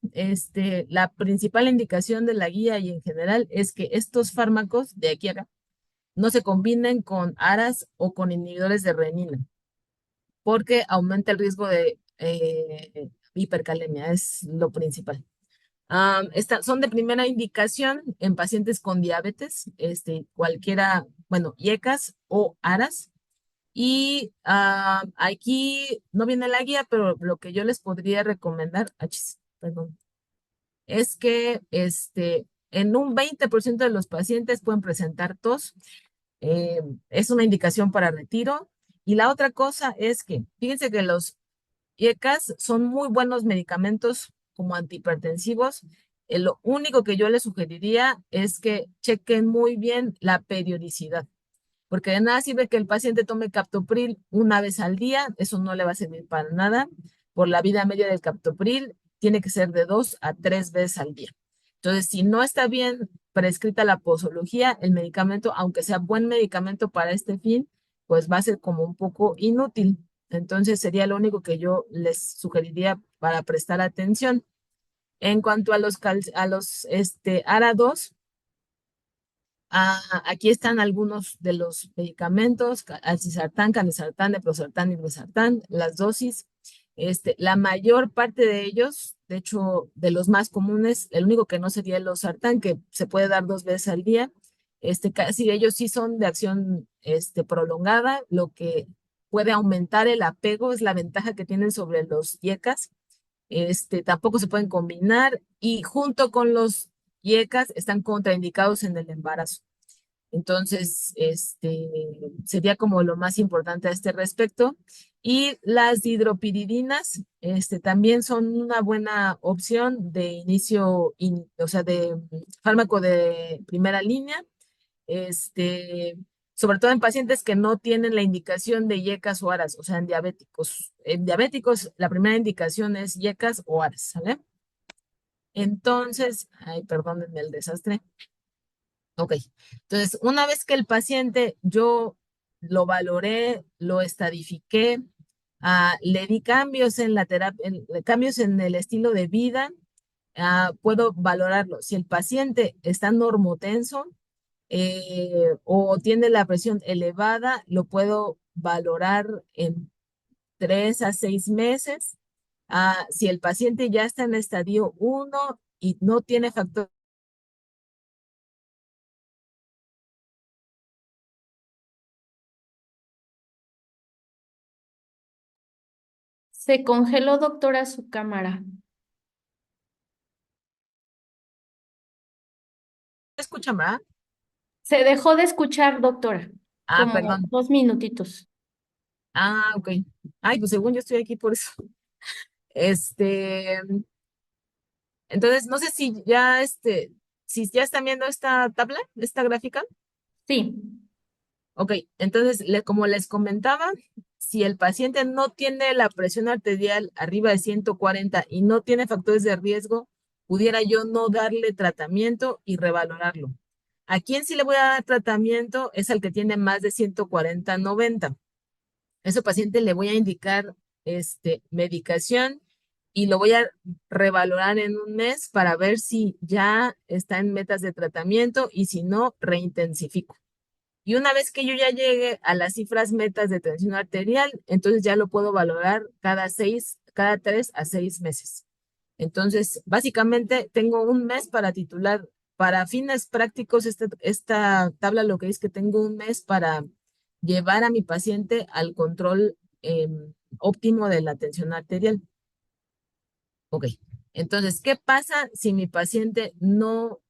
la principal indicación de la guía y en general es que estos fármacos de aquí a acá no se combinen con ARAs o con inhibidores de renina, porque aumenta el riesgo de hipercalemia, es lo principal. Son de primera indicación en pacientes con diabetes, cualquiera, bueno, IECAS o ARAS. Y aquí no viene la guía, pero lo que yo les podría recomendar, perdón, es que en un 20% de los pacientes pueden presentar tos. eh, es una indicación para retiro. Y la otra cosa es que, fíjense que los IECAS son muy buenos medicamentos como antihipertensivos. Lo único que yo les sugeriría es que chequen muy bien la periodicidad, porque de nada sirve que el paciente tome captopril una vez al día, eso no le va a servir para nada. Por la vida media del captopril, tiene que ser de 2 a 3 veces al día. Entonces, si no está bien prescrita la posología, el medicamento, aunque sea buen medicamento para este fin, pues va a ser como un poco inútil. Entonces, sería lo único que yo les sugeriría para prestar atención. En cuanto a los ARA2, aquí están algunos de los medicamentos: alcisartán, camisartán, leprosartán y losartán, las dosis. La mayor parte de ellos, de hecho, de los más comunes, el único que no sería el losartán, que se puede dar 2 veces al día. Casi ellos sí son de acción prolongada. Lo que puede aumentar el apego es la ventaja que tienen sobre los IECAS. Tampoco se pueden combinar y junto con los IECAS están contraindicados en el embarazo. Entonces, sería como lo más importante a este respecto. Y las hidropiridinas, también son una buena opción de inicio, o sea, de fármaco de primera línea, este, sobre todo en pacientes que no tienen la indicación de IECAS o ARAS, o sea, en diabéticos. En diabéticos, la primera indicación es IECAS o ARAS, ¿sale? Entonces, ay, perdónenme el desastre. Ok, entonces una vez que el paciente yo lo valoré, lo estadifiqué, le di cambios en la terapia, cambios en el estilo de vida, puedo valorarlo. Si el paciente está normotenso o tiene la presión elevada, lo puedo valorar en 3 a 6 meses. Si el paciente ya está en estadio 1 y no tiene factor. Se congeló, doctora, su cámara. ¿Escuchan, verdad? Se dejó de escuchar, doctora, como Perdón. 2 minutitos. Ok. Ay, pues según yo estoy aquí por eso. Este, entonces, no sé si ya están viendo esta tabla, esta gráfica. Sí. Ok, entonces, como les comentaba, si el paciente no tiene la presión arterial arriba de 140 y no tiene factores de riesgo, pudiera yo no darle tratamiento y revalorarlo. ¿A quién sí le voy a dar tratamiento? Es al que tiene más de 140/90. A ese paciente le voy a indicar medicación y lo voy a revalorar en un mes para ver si ya está en metas de tratamiento y si no, reintensifico. Y una vez que yo ya llegue a las cifras metas de tensión arterial, entonces ya lo puedo valorar cada 3 a 6 meses. Entonces, básicamente tengo un mes para titular. Para fines prácticos, esta tabla lo que es que tengo un mes para llevar a mi paciente al control óptimo de la tensión arterial. Ok, entonces, ¿qué pasa si mi paciente no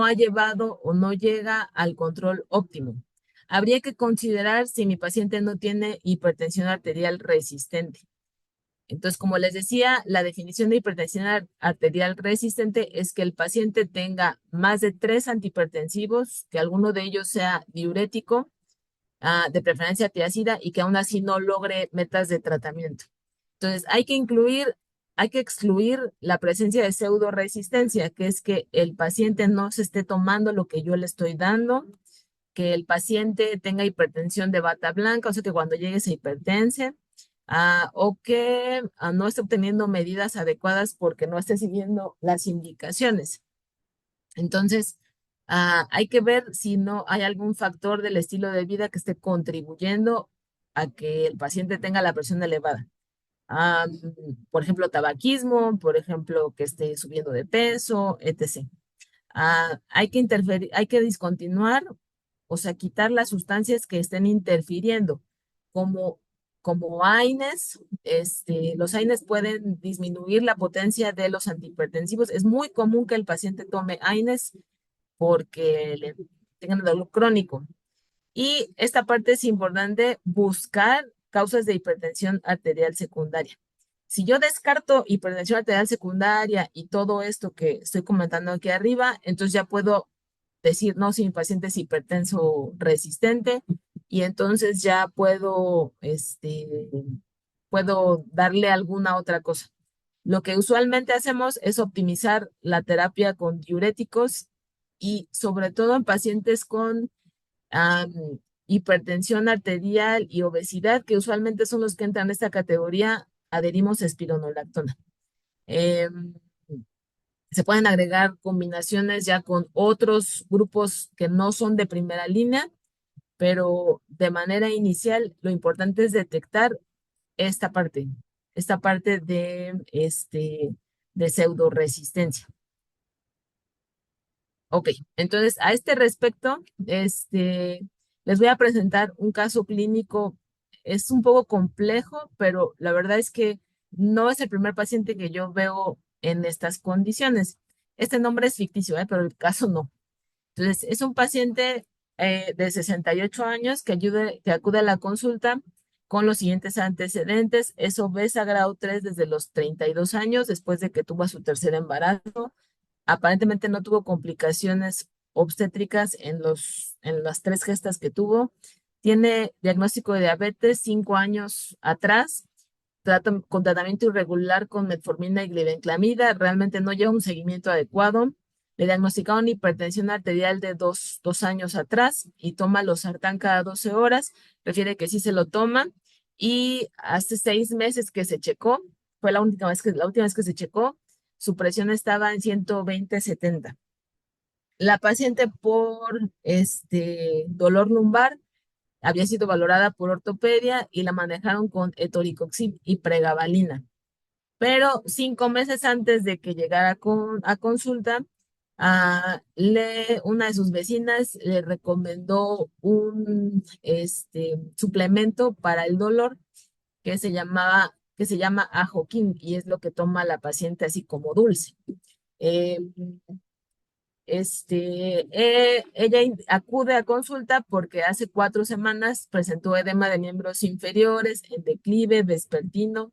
ha llevado o no llega al control óptimo? Habría que considerar si mi paciente no tiene hipertensión arterial resistente. Entonces, como les decía, la definición de hipertensión arterial resistente es que el paciente tenga más de 3 antihipertensivos, que alguno de ellos sea diurético, de preferencia tiazida, y que aún así no logre metas de tratamiento. Entonces, hay que excluir la presencia de pseudoresistencia, que es que el paciente no se esté tomando lo que yo le estoy dando, que el paciente tenga hipertensión de bata blanca, o sea que cuando llegue se hipertense, o que no esté obteniendo medidas adecuadas porque no esté siguiendo las indicaciones. Entonces, hay que ver si no hay algún factor del estilo de vida que esté contribuyendo a que el paciente tenga la presión elevada. Ah, por ejemplo, tabaquismo, por ejemplo, que esté subiendo de peso, etc. Hay que interferir, hay que discontinuar, o sea, quitar las sustancias que estén interfiriendo, como, como AINES. Los AINES pueden disminuir la potencia de los antihipertensivos. Es muy común que el paciente tome AINES porque le tengan dolor crónico. Y esta parte es importante, buscar causas de hipertensión arterial secundaria. Si yo descarto hipertensión arterial secundaria y todo esto que estoy comentando aquí arriba, entonces ya puedo decir, no, si mi paciente es hipertenso resistente, y entonces ya puedo darle alguna otra cosa. Lo que usualmente hacemos es optimizar la terapia con diuréticos y sobre todo en pacientes con am, hipertensión arterial y obesidad, que usualmente son los que entran en esta categoría, adherimos a espironolactona. Em, Se pueden agregar combinaciones ya con otros grupos que no son de primera línea, pero de manera inicial lo importante es detectar esta esta parte de pseudo resistencia. Ok, entonces a este respecto, les voy a presentar un caso clínico. Es un poco complejo, pero la verdad es que no es el primer paciente que yo veo en estas condiciones. Este nombre es ficticio, pero el caso no. Entonces, es un paciente de 68 años que acude a la consulta con los siguientes antecedentes. Es obesa grado 3 desde los 32 años, después de que tuvo a su tercer embarazo. Aparentemente no tuvo complicaciones obstétricas en las tres gestas que tuvo. Tiene diagnóstico de diabetes 5 años atrás, con tratamiento irregular con metformina y glibenclamida. Realmente no lleva un seguimiento adecuado. Le diagnosticaron hipertensión arterial de dos años atrás y toma losartán cada 12 horas. Prefiere que sí se lo toma. Y hace 6 meses que se checó, fue la última vez que se checó, su presión estaba en 120/70. La paciente por dolor lumbar había sido valorada por ortopedia y la manejaron con etoricoxib y pregabalina. Pero 5 meses antes de que llegara a consulta, una de sus vecinas le recomendó un suplemento para el dolor que se llama Ajoquín, y es lo que toma la paciente así como dulce. Eh, Ella acude a consulta porque hace 4 semanas presentó edema de miembros inferiores en declive vespertino,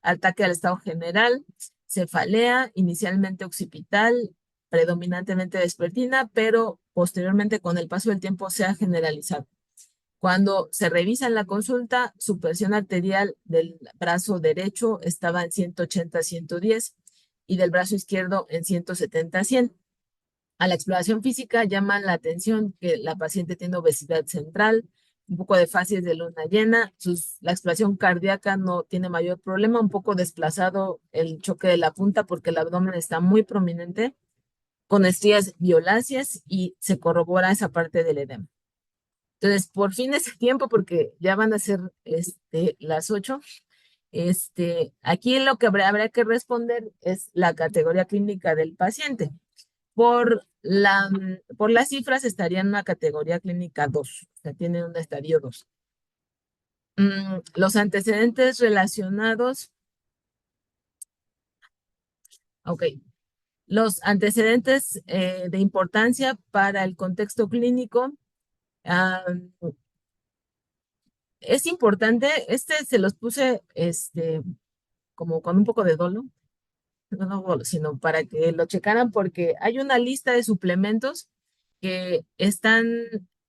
ataque al estado general, cefalea, inicialmente occipital, predominantemente vespertina, pero posteriormente con el paso del tiempo se ha generalizado. Cuando se revisa en la consulta, su presión arterial del brazo derecho estaba en 180/110 y del brazo izquierdo en 170/100. A la exploración física llama la atención que la paciente tiene obesidad central, un poco de facies de luna llena. La exploración cardíaca no tiene mayor problema, un poco desplazado el choque de la punta porque el abdomen está muy prominente, con estrías violáceas, y se corrobora esa parte del edema. Entonces, por fin ese tiempo, porque ya van a ser las 8. Aquí lo que habría que responder es la categoría clínica del paciente. Por las cifras estaría en una categoría clínica 2, o sea, tiene un estadio 2. Los antecedentes relacionados, ok, los antecedentes de importancia para el contexto clínico. ah, es importante, se los puse como con un poco de dolo, no, sino para que lo checaran, porque hay una lista de suplementos que están,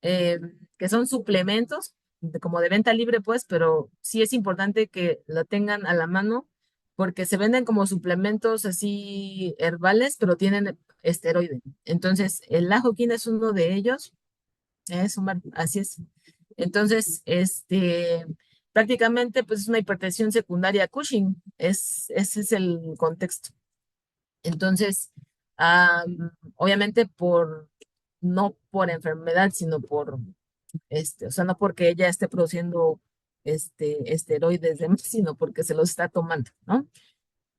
eh, que son suplementos como de venta libre, pues, pero sí es importante que lo tengan a la mano porque se venden como suplementos así herbales, pero tienen esteroide. Entonces, el ajoquín es uno de ellos. Así es. Entonces, prácticamente pues es una hipertensión secundaria Cushing, ese es el contexto. Entonces, obviamente no por enfermedad, sino o sea, no porque ella esté produciendo esteroides de más, sino porque se los está tomando, ¿no?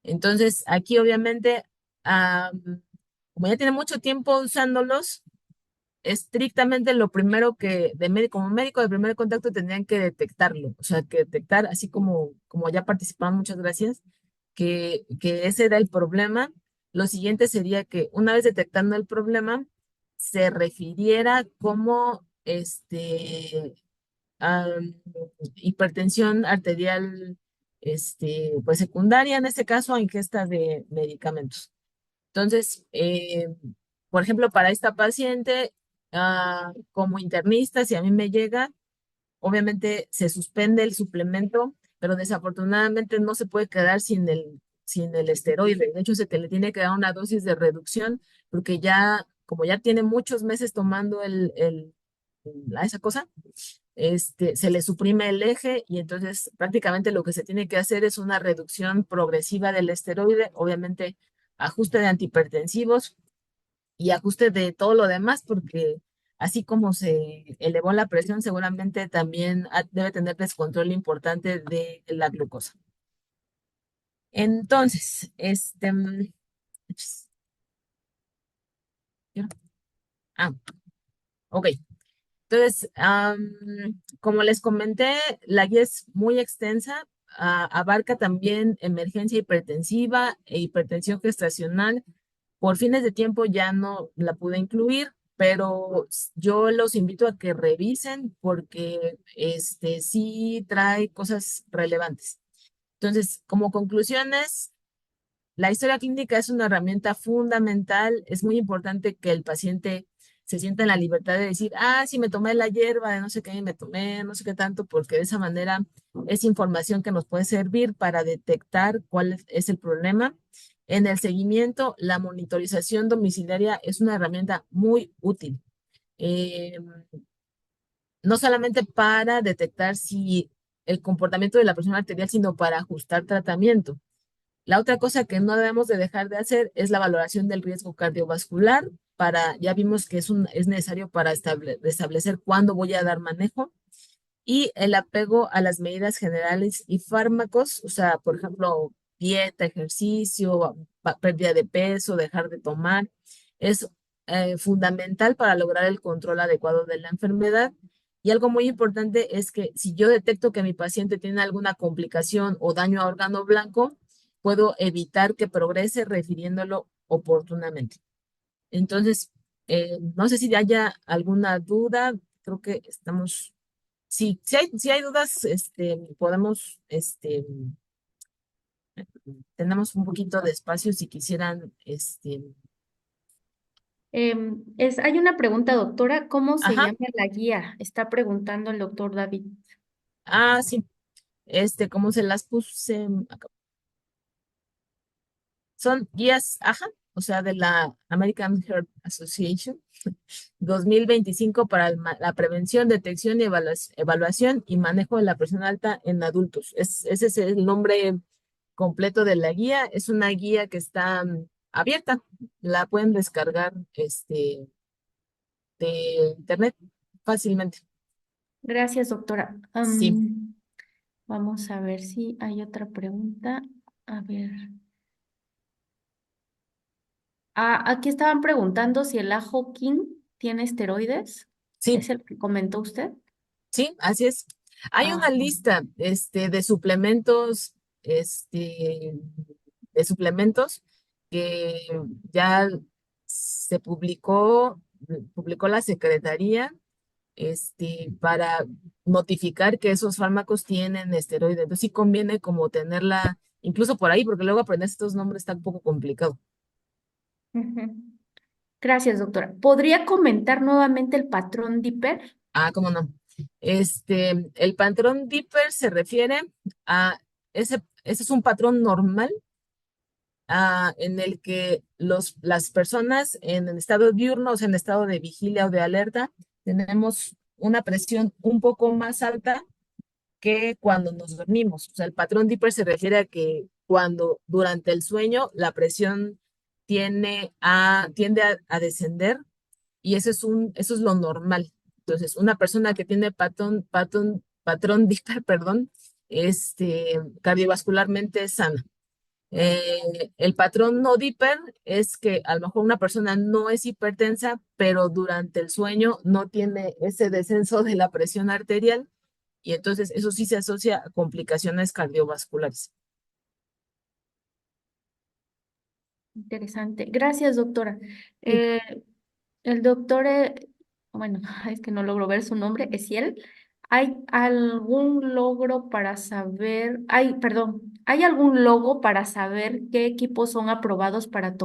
Entonces, aquí obviamente, como ya tiene mucho tiempo usándolos, estrictamente lo primero como médico de primer contacto tendrían que detectarlo, o sea, que detectar, así como ya participaron, muchas gracias, que ese era el problema. Lo siguiente sería que una vez detectando el problema, se refiriera como hipertensión arterial pues secundaria, en este caso, a ingesta de medicamentos. Entonces, por ejemplo, para esta paciente, como internista, si a mí me llega, obviamente se suspende el suplemento, pero desafortunadamente no se puede quedar sin el esteroide. De hecho, se te le tiene que dar una dosis de reducción porque ya, como ya tiene muchos meses tomando esa cosa, se le suprime el eje y entonces prácticamente lo que se tiene que hacer es una reducción progresiva del esteroide, obviamente ajuste de antihipertensivos y ajuste de todo lo demás, porque así como se elevó la presión, seguramente también debe tener descontrol importante de la glucosa. Entonces, ah, ok. Entonces, como les comenté, la guía es muy extensa, abarca también emergencia hipertensiva e hipertensión gestacional. Por fines de tiempo ya no la pude incluir, pero yo los invito a que revisen porque sí trae cosas relevantes. Entonces, como conclusiones, la historia clínica es una herramienta fundamental. Es muy importante que el paciente se sienta en la libertad de decir, sí, me tomé la hierba de no sé qué, me tomé no sé qué tanto, porque de esa manera es información que nos puede servir para detectar cuál es el problema. En el seguimiento, la monitorización domiciliaria es una herramienta muy útil. Eh, no solamente para detectar si el comportamiento de la presión arterial, sino para ajustar tratamiento. La otra cosa que no debemos de dejar de hacer es la valoración del riesgo cardiovascular. Ya vimos que es necesario para establecer cuándo voy a dar manejo y el apego a las medidas generales y fármacos, o sea, por ejemplo, dieta, ejercicio, pérdida de peso, dejar de tomar, es fundamental para lograr el control adecuado de la enfermedad. Y algo muy importante es que si yo detecto que mi paciente tiene alguna complicación o daño a órgano blanco, puedo evitar que progrese refiriéndolo oportunamente. Entonces, no sé si haya alguna duda, creo que estamos si hay dudas, podemos, tenemos un poquito de espacio si quisieran, Hay una pregunta, doctora, ¿cómo se ajá, llama la guía? Está preguntando el doctor David. sí, ¿cómo se las puse? Acá. Son guías, ajá, o sea, de la American Heart Association 2025 para la prevención, detección y evaluación y manejo de la presión alta en adultos. Ese es el nombre completo de la guía. Es una guía que está abierta. La pueden descargar de internet fácilmente. Gracias, doctora. Sí, Vamos a ver si hay otra pregunta. A ver. Aquí estaban preguntando si el ajo king tiene esteroides. sí, ¿Es el que comentó usted? sí, así es. Hay una Ajá. lista de suplementos, este, de suplementos que ya se publicó la Secretaría para notificar que esos fármacos tienen esteroides. Entonces sí conviene como tenerla, incluso por ahí, porque luego aprender estos nombres está un poco complicado. Ujú. Gracias, doctora. ¿Podría comentar nuevamente el patrón Dipper? ¿Cómo no? El patrón Dipper se refiere a ese es un patrón normal en el que las personas en el estado diurno, o sea, en estado de vigilia o de alerta, tenemos una presión un poco más alta que cuando nos dormimos. O sea, el patrón Dipper se refiere a que cuando durante el sueño la presión tiende a descender y eso es lo normal. Entonces, una persona que tiene patrón Dipper, perdón, cardiovascularmente es sana. El patrón no dipper es que a lo mejor una persona no es hipertensa, pero durante el sueño no tiene ese descenso de la presión arterial y entonces eso sí se asocia a complicaciones cardiovasculares. Interesante. Gracias, doctora. Sí. Eh, el doctor, bueno, es que no logro ver su nombre, Esiel. ¿Hay algún logro para saber, ¿hay algún logo para saber qué equipos son aprobados para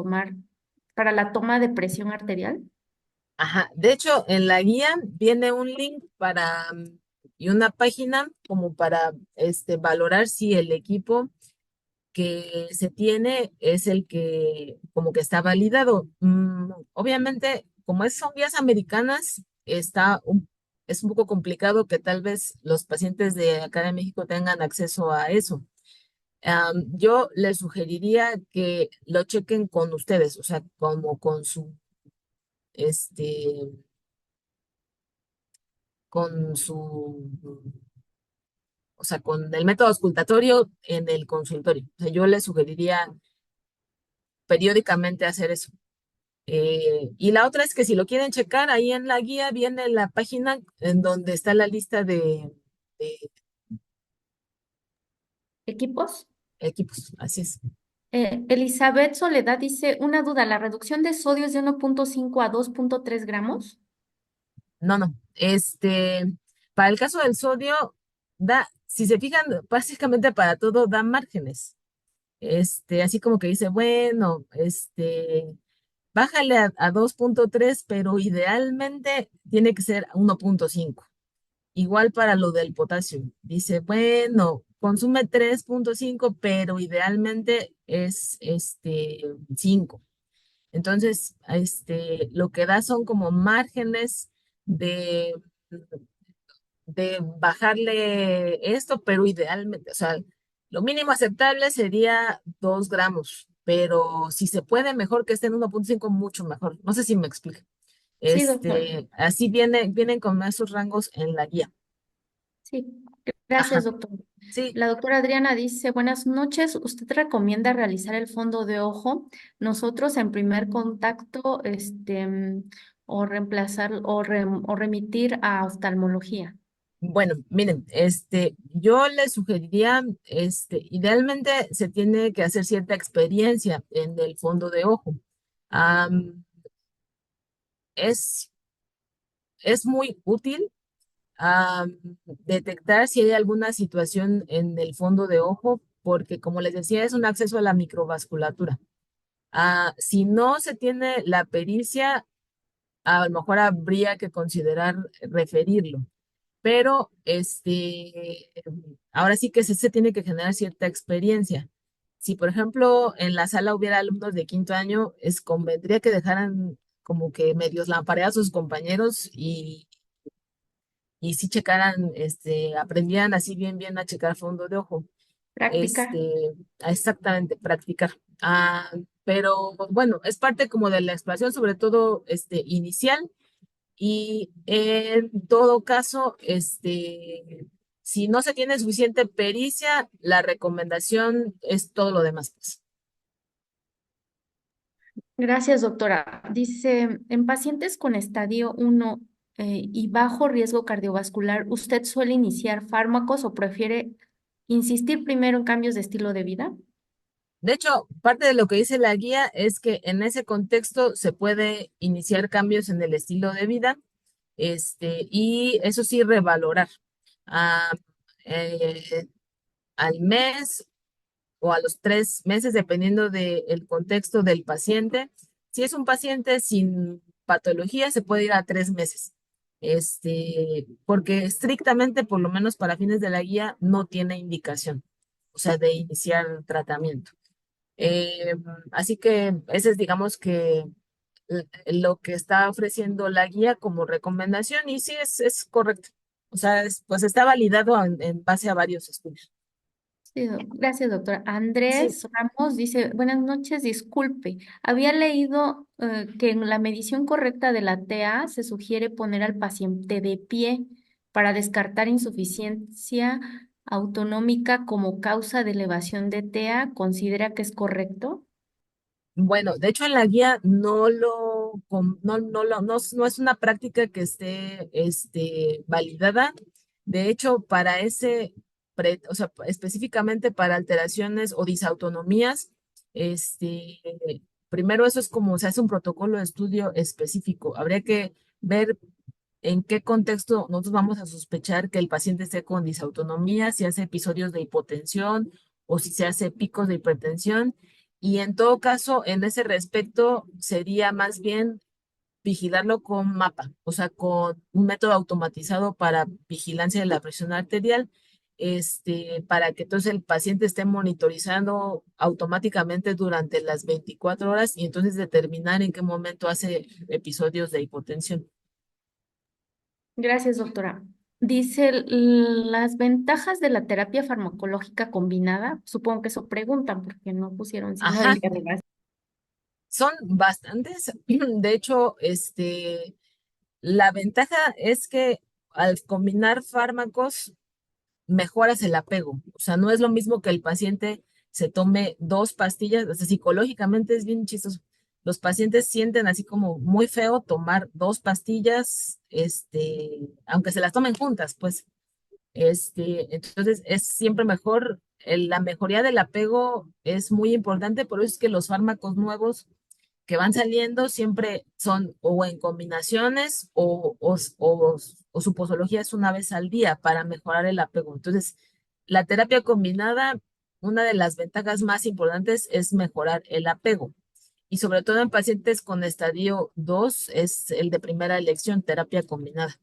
la toma de presión arterial? Ajá. De hecho, en la guía viene un link y una página como para valorar si el equipo que se tiene es el que como que está validado. Obviamente, como son guías americanas, es un poco complicado que tal vez los pacientes de acá de México tengan acceso a eso. Yo les sugeriría que lo chequen con ustedes, o sea, como este, con su, o sea, con el método auscultatorio en el consultorio. O sea, yo les sugeriría periódicamente hacer eso. Y la otra es que si lo quieren checar, ahí en la guía viene la página en donde está la lista de ¿Equipos? equipos. Así es. Elizabeth Soledad dice, una duda, ¿la reducción de sodio es de 1,5 a 2,3 gramos? No, no. Para el caso del sodio, si se fijan, básicamente para todo da márgenes. Así como que dice, bueno, bájale a 2,3 pero idealmente tiene que ser 1,5. Igual para lo del potasio. Dice, bueno, consume 3,5 pero idealmente es 5. Entonces, lo que da son como márgenes de, de bajarle esto, pero idealmente, o sea, lo mínimo aceptable sería 2 gramos, pero si se puede, mejor que esté en 1,5 mucho mejor. No sé si me explico. Sí, doctora. Así vienen con esos rangos en la guía. Sí, Ajá, gracias, doctor. sí. La doctora Adriana dice, buenas noches, ¿usted recomienda realizar el fondo de ojo? Nosotros en primer contacto, o reemplazar o remitir a oftalmología. Bueno, miren, yo les sugeriría, idealmente se tiene que hacer cierta experiencia en el fondo de ojo. Am, es, es muy útil detectar si hay alguna situación en el fondo de ojo, porque como les decía, es un acceso a la microvasculatura. Si no se tiene la pericia, a lo mejor habría que considerar referirlo. Pero ahora sí que se tiene que generar cierta experiencia. Si, por ejemplo, en la sala hubiera alumnos de quinto año, convendría que dejaran como que medios lampareados a sus compañeros y si checaran, aprendían así bien a checar fondo de ojo. Práctica. Exactamente, practicar. Pero bueno, es parte como de la exploración, sobre todo inicial y en todo caso, si no se tiene suficiente pericia, la recomendación es todo lo demás, pues. Gracias, doctora. Dice, en pacientes con estadio 1 y bajo riesgo cardiovascular, ¿usted suele iniciar fármacos o prefiere insistir primero en cambios de estilo de vida? De hecho, parte de lo que dice la guía es que en ese contexto se puede iniciar cambios en el estilo de vida, y eso sí, revalorar. Ah, eh, Al mes o a los 3 meses, dependiendo del contexto del paciente. Si es un paciente sin patología, se puede ir a 3 meses. Porque estrictamente, por lo menos para fines de la guía, no tiene indicación, o sea, de iniciar tratamiento. Eh, Así que ese es, digamos que, lo que está ofreciendo la guía como recomendación y sí es correcto. O sea, pues está validado en base a varios estudios. Sí, gracias, doctora. Sí, Andrés Ramos dice, buenas noches, disculpe. Había leído que en la medición correcta de la TA se sugiere poner al paciente de pie para descartar insuficiencia autonómica como causa de elevación de TA. ¿Considera que es correcto? bueno, de hecho en la guía no es una práctica que esté validada. De hecho, para o sea, específicamente para alteraciones o disautonomías, este, primero eso es como se hace un protocolo de estudio específico. Habría que ver en qué contexto nosotros vamos a sospechar que el paciente esté con disautonomía, si hace episodios de hipotensión o si se hace picos de hipertensión. Y en todo caso, en ese respecto, sería más bien vigilarlo con mapa, o sea, con un método automatizado para vigilancia de la presión arterial, para que entonces el paciente esté monitorizando automáticamente durante las 24 horas y entonces determinar en qué momento hace episodios de hipotensión. Gracias, doctora. Dice, las ventajas de la terapia farmacológica combinada, supongo que eso preguntan porque no pusieron signo de Ajá, interrogación. son bastantes. De hecho, la ventaja es que al combinar fármacos mejoras el apego. O sea, no es lo mismo que el paciente se tome dos pastillas. O sea, psicológicamente es bien chistoso. Los pacientes sienten así como muy feo tomar dos pastillas, aunque se las tomen juntas, pues. Entonces es siempre mejor, la mejoría del apego es muy importante, por eso es que los fármacos nuevos que van saliendo siempre son o en combinaciones o su posología es una vez al día para mejorar el apego. Entonces, la terapia combinada, una de las ventajas más importantes es mejorar el apego. Y sobre todo en pacientes con estadio 2 es el de primera elección, terapia combinada.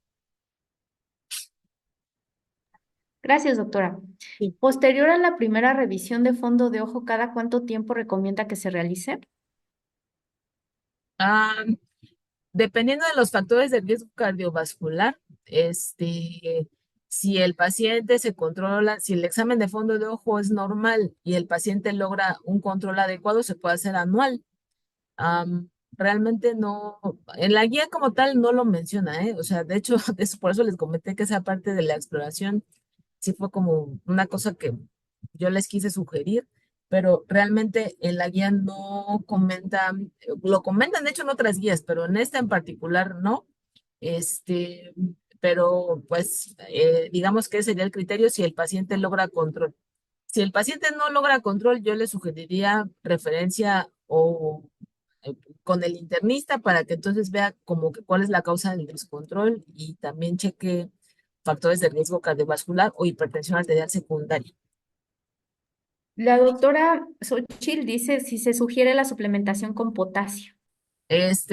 Gracias, doctora. Sí. Posterior a la primera revisión de fondo de ojo, ¿cada cuánto tiempo recomienda que se realice? Ah, dependiendo de los factores de riesgo cardiovascular, si el paciente se controla, si el examen de fondo de ojo es normal y el paciente logra un control adecuado, se puede hacer anual. Realmente no, en la guía como tal no lo menciona, ¿eh? O sea, de hecho, por eso les comenté que esa parte de la exploración sí fue como una cosa que yo les quise sugerir, pero realmente en la guía no comentan, lo comentan de hecho en otras guías, pero en esta en particular no. Este, pero pues digamos que ese sería el criterio si el paciente logra control. Si el paciente no logra control, yo le sugeriría referencia o eh, con el internista para que entonces vea como que cuál es la causa del descontrol y también cheque factores de riesgo cardiovascular o hipertensión arterial secundaria. La doctora Xochitl dice si se sugiere la suplementación con potasio.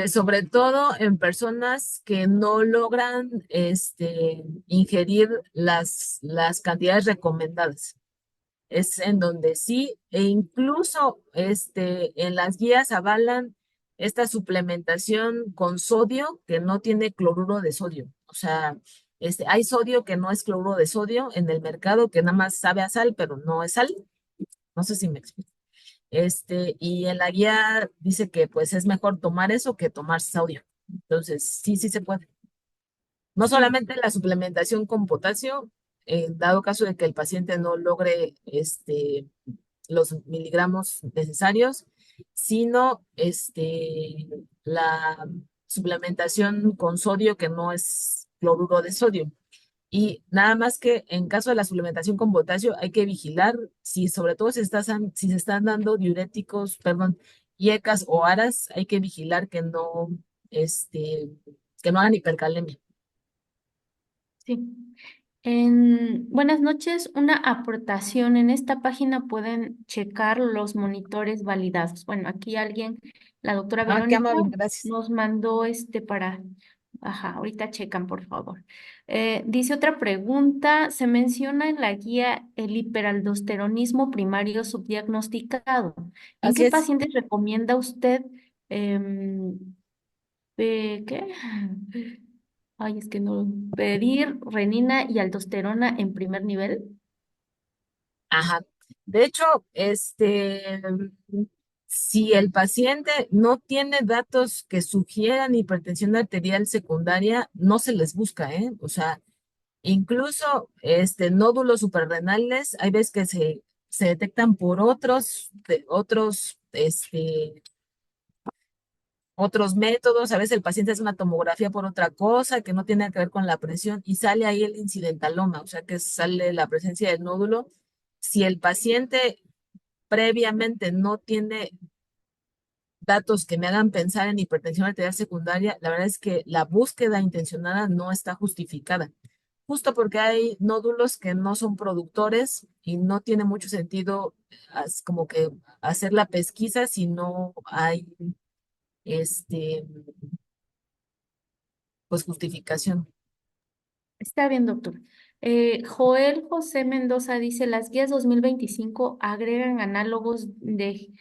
Sobre todo en personas que no logran ingerir las cantidades recomendadas. Es en donde sí, e incluso en las guías avalan esta suplementación con sodio que no tiene cloruro de sodio. O sea, hay sodio que no es cloruro de sodio en el mercado que nada más sabe a sal, pero no es sal. No sé si me explico. Y en la guía dice que pues es mejor tomar eso que tomar sodio. Entonces, sí, sí se puede. No Sí, solamente la suplementación con potasio, en dado caso de que el paciente no logre los miligramos necesarios, sino la suplementación con sodio que no es cloruro de sodio. Y nada más que en caso de la suplementación con potasio hay que vigilar si sobre todo si se están dando diuréticos, perdón, IECAS o ARAS, hay que vigilar este, que no hagan hipercalemia. sí. Buenas noches, una aportación. En esta página pueden checar los monitores validados. Bueno, aquí alguien, la doctora Ah, qué Verónica, amable, gracias. nos mandó para, ajá, ahorita checan, por favor. Dice otra pregunta, se menciona en la guía el hiperaldosteronismo primario subdiagnosticado. ¿En Así qué es. pacientes recomienda usted, qué? Ay, es que no. Pedir renina y aldosterona en primer nivel. Ajá. De hecho, si el paciente no tiene datos que sugieran hipertensión arterial secundaria, no se les busca, ¿eh? O sea, incluso nódulos suprarrenales, hay veces que se detectan por otros métodos. A veces el paciente hace una tomografía por otra cosa que no tiene que ver con la presión y sale ahí el incidentaloma, o sea que sale la presencia del nódulo. Si el paciente previamente no tiene datos que me hagan pensar en hipertensión arterial secundaria, la verdad es que la búsqueda intencionada no está justificada, justo porque hay nódulos que no son productores y no tiene mucho sentido como que hacer la pesquisa si no hay este pues justificación. Está bien, doctor. Joel José Mendoza dice, las guías 2025 agregan análogos de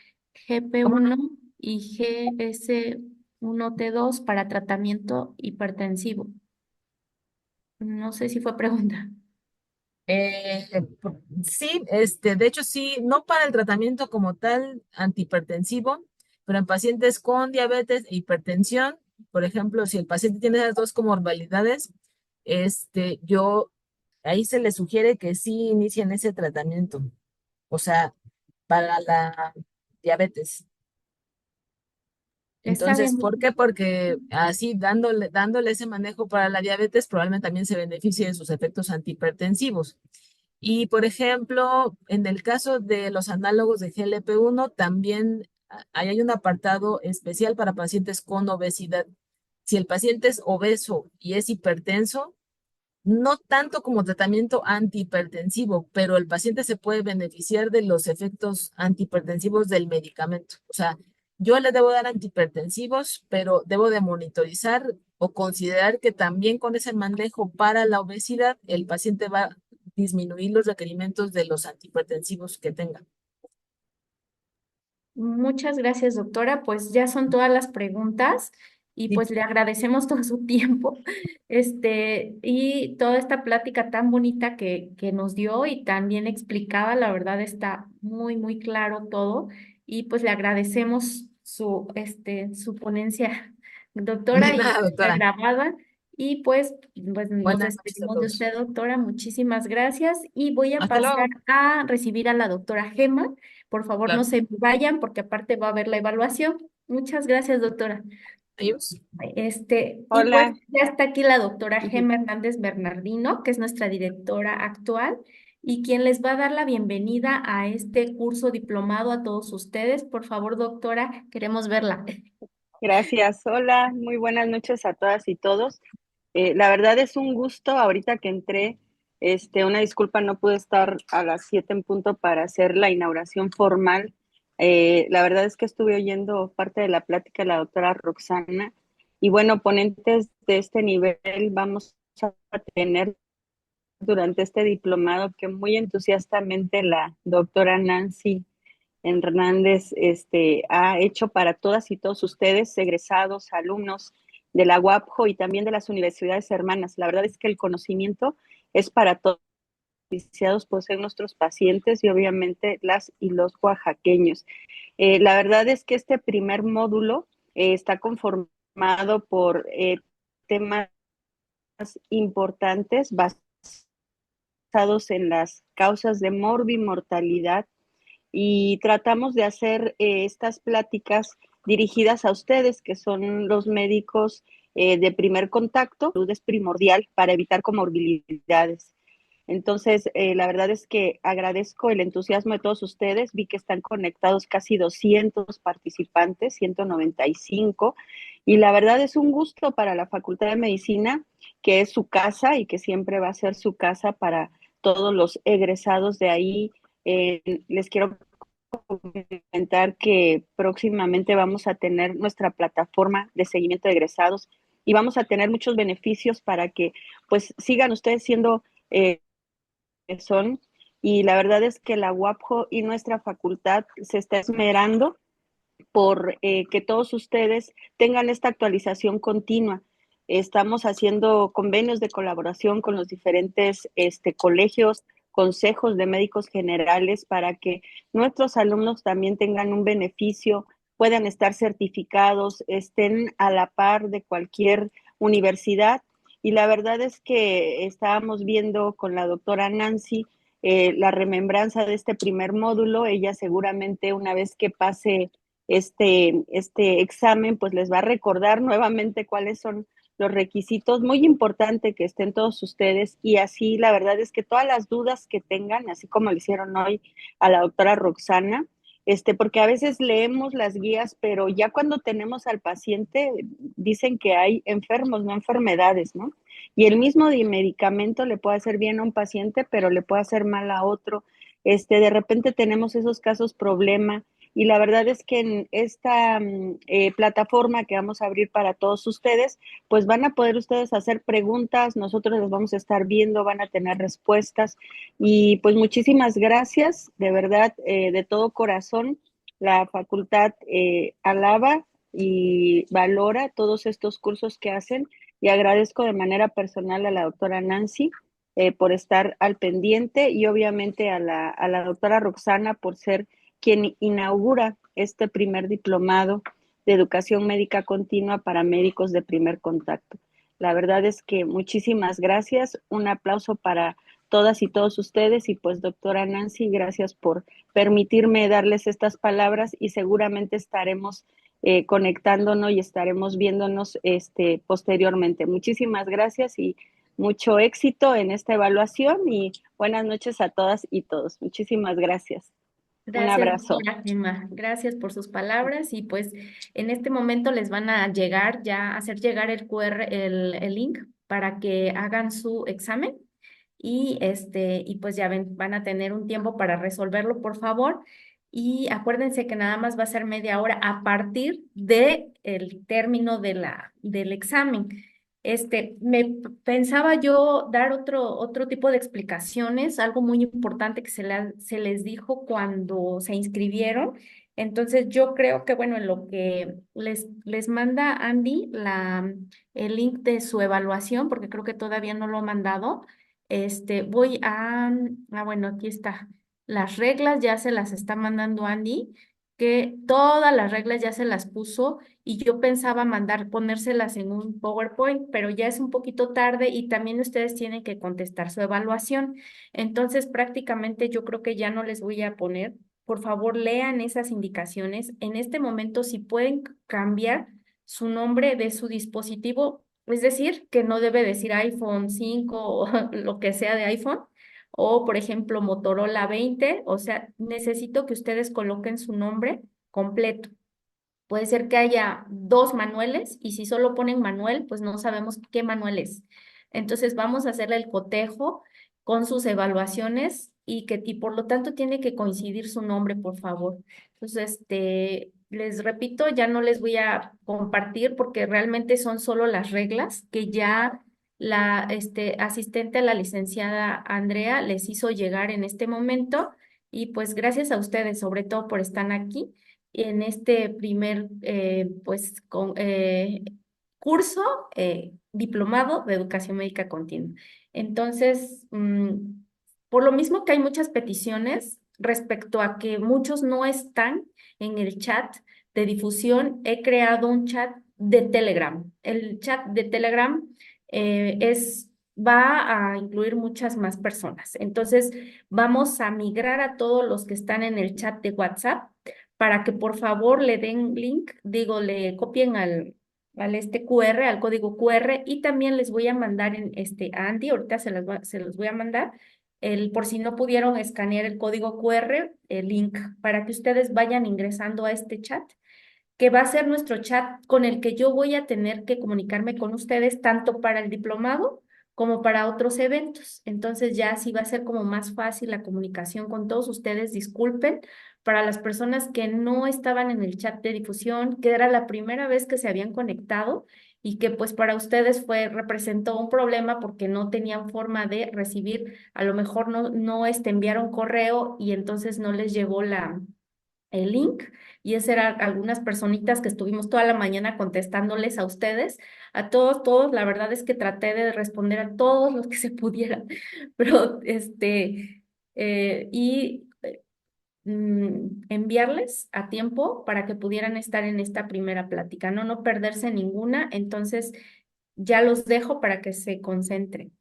¿Cómo no? GP1 y GS1T2 para tratamiento hipertensivo. No sé si fue pregunta. Sí, de hecho sí, no para el tratamiento como tal antihipertensivo, pero en pacientes con diabetes e hipertensión, por ejemplo, si el paciente tiene esas dos comorbilidades, yo ahí se le sugiere que sí inicien ese tratamiento, o sea, para la diabetes. Está Entonces, bien, ¿por doctor. qué? Porque así dándole ese manejo para la diabetes, probablemente también se beneficie de sus efectos antihipertensivos. Y, por ejemplo, en el caso de los análogos de GLP-1, también ahí hay un apartado especial para pacientes con obesidad. Si el paciente es obeso y es hipertenso, no tanto como tratamiento antihipertensivo, pero el paciente se puede beneficiar de los efectos antihipertensivos del medicamento. O sea, yo le debo dar antihipertensivos, pero debo de monitorizar o considerar que también con ese manejo para la obesidad, el paciente va a disminuir los requerimientos de los antihipertensivos que tenga. Muchas gracias, doctora. Pues ya son todas las preguntas y Sí, pues le agradecemos todo su tiempo, y toda esta plática tan bonita que nos dio y tan bien explicada. La verdad está muy, muy claro todo y pues le agradecemos su ponencia, de doctora, y nada, está doctora. grabada. Y pues nos Buenas noches a despedimos de todos. usted, doctora. Muchísimas gracias y voy a Hasta pasar luego. a recibir a la doctora Gema. Por favor, no Claro. se vayan porque aparte va a haber la evaluación. Muchas gracias, doctora. Adiós. Y pues Hola, ya está aquí la doctora Gema Hernández Bernardino, que es nuestra directora actual y quien les va a dar la bienvenida a este curso diplomado a todos ustedes. Por favor, doctora, queremos verla. gracias. Hola, muy buenas noches a todas y todos. La verdad es un gusto ahorita que entré. Una disculpa, no pude estar a las 7 en punto para hacer la inauguración formal. La verdad es que estuve oyendo parte de la plática de la doctora Roxana y bueno, ponentes de este nivel vamos a tener durante este diplomado que muy entusiastamente la doctora Nancy Hernández ha hecho para todas y todos ustedes, egresados, alumnos de la UAPJO y también de las universidades hermanas. La verdad es que el conocimiento es para todos, beneficiados por ser nuestros pacientes y obviamente las y los oaxaqueños. La verdad es que este primer módulo está conformado por temas importantes basados en las causas de morbimortalidad y tratamos de hacer estas pláticas dirigidas a ustedes, que son los médicos de primer contacto. La salud es primordial para evitar comorbilidades. Entonces, la verdad es que agradezco el entusiasmo de todos ustedes. Vi que están conectados casi 200 participantes, 195, y la verdad es un gusto para la Facultad de Medicina, que es su casa y que siempre va a ser su casa para todos los egresados de ahí. Les quiero comentar que próximamente vamos a tener nuestra plataforma de seguimiento de egresados y vamos a tener muchos beneficios para que pues sigan ustedes siendo son, y la verdad es que la UAPJO y nuestra facultad se está esmerando por que todos ustedes tengan esta actualización continua. estamos haciendo convenios de colaboración con los diferentes colegios, consejos de médicos generales para que nuestros alumnos también tengan un beneficio, puedan estar certificados, estén a la par de cualquier universidad. Y la verdad es que estábamos viendo con la doctora Nancy la remembranza de este primer módulo. Ella seguramente una vez que pase este examen, pues les va a recordar nuevamente cuáles son los requisitos. Muy importante que estén todos ustedes y así la verdad es que todas las dudas que tengan, así como le hicieron hoy a la doctora Roxana, porque a veces leemos las guías, pero ya cuando tenemos al paciente dicen que hay enfermos, no enfermedades, ¿no? Y el mismo medicamento le puede hacer bien a un paciente, pero le puede hacer mal a otro. De repente tenemos esos casos problema y la verdad es que en esta plataforma que vamos a abrir para todos ustedes, pues van a poder ustedes hacer preguntas, nosotros las vamos a estar viendo, van a tener respuestas y pues muchísimas gracias, de verdad, de todo corazón, la facultad alaba y valora todos estos cursos que hacen y agradezco de manera personal a la doctora Nancy por estar al pendiente y obviamente a la doctora Roxana por ser quien inaugura este primer diplomado de educación médica continua para médicos de primer contacto. La verdad es que muchísimas gracias, un aplauso para todas y todos ustedes y pues doctora Nancy, gracias por permitirme darles estas palabras y seguramente estaremos conectándonos y estaremos viéndonos posteriormente. Muchísimas gracias y mucho éxito en esta evaluación y buenas noches a todas y todos. Muchísimas gracias. Un Gracias, abrazo. doctora Gemma. Gracias por sus palabras y pues en este momento les van a llegar ya, hacer llegar el QR, el link para que hagan su examen y pues ya ven, van a tener un tiempo para resolverlo, por favor. Y acuérdense que nada más va a ser media hora a partir de el término del examen. Pensaba yo dar otro tipo de explicaciones, algo muy importante que se les dijo cuando se inscribieron. Entonces, yo creo que, bueno, en lo que les manda Andy el link de su evaluación, porque creo que todavía no lo ha mandado, bueno, aquí está. Las reglas ya se las está mandando Andy, que todas las reglas ya se las puso y yo pensaba ponérselas en un PowerPoint, pero ya es un poquito tarde y también ustedes tienen que contestar su evaluación. Entonces, prácticamente yo creo que ya no les voy a poner. Por favor, lean esas indicaciones. En este momento, si pueden cambiar su nombre de su dispositivo, es decir, que no debe decir iPhone 5 o lo que sea de iPhone, o por ejemplo Motorola 20, o sea, necesito que ustedes coloquen su nombre completo. Puede ser que haya dos Manueles y si solo ponen Manuel, pues no sabemos qué Manuel es. Entonces vamos a hacerle el cotejo con sus evaluaciones y por lo tanto tiene que coincidir su nombre, por favor. Entonces, les repito, ya no les voy a compartir porque realmente son solo las reglas que ya la asistente a la licenciada Andrea les hizo llegar en este momento y pues gracias a ustedes, sobre todo por estar aquí en este primer curso diplomado de educación médica continua. Entonces, por lo mismo que hay muchas peticiones respecto a que muchos no están en el chat de difusión, he creado un chat de Telegram. El chat de Telegram va a incluir muchas más personas. Entonces, vamos a migrar a todos los que están en el chat de WhatsApp para que por favor le den link, digo, le copien al QR, al código QR, y también les voy a mandar a Andy, ahorita se los voy a mandar, por si no pudieron escanear el código QR, el link, para que ustedes vayan ingresando a este chat, que va a ser nuestro chat con el que yo voy a tener que comunicarme con ustedes, tanto para el diplomado como para otros eventos. Entonces ya así va a ser como más fácil la comunicación con todos ustedes. Disculpen para las personas que no estaban en el chat de difusión, que era la primera vez que se habían conectado y que pues para ustedes representó un problema porque no tenían forma de recibir, a lo mejor no enviaron correo y entonces no les llegó el link y ese era algunas personitas que estuvimos toda la mañana contestándoles a ustedes, a todos, la verdad es que traté de responder a todos los que se pudieran, pero y enviarles a tiempo para que pudieran estar en esta primera plática, no perderse ninguna, entonces ya los dejo para que se concentren.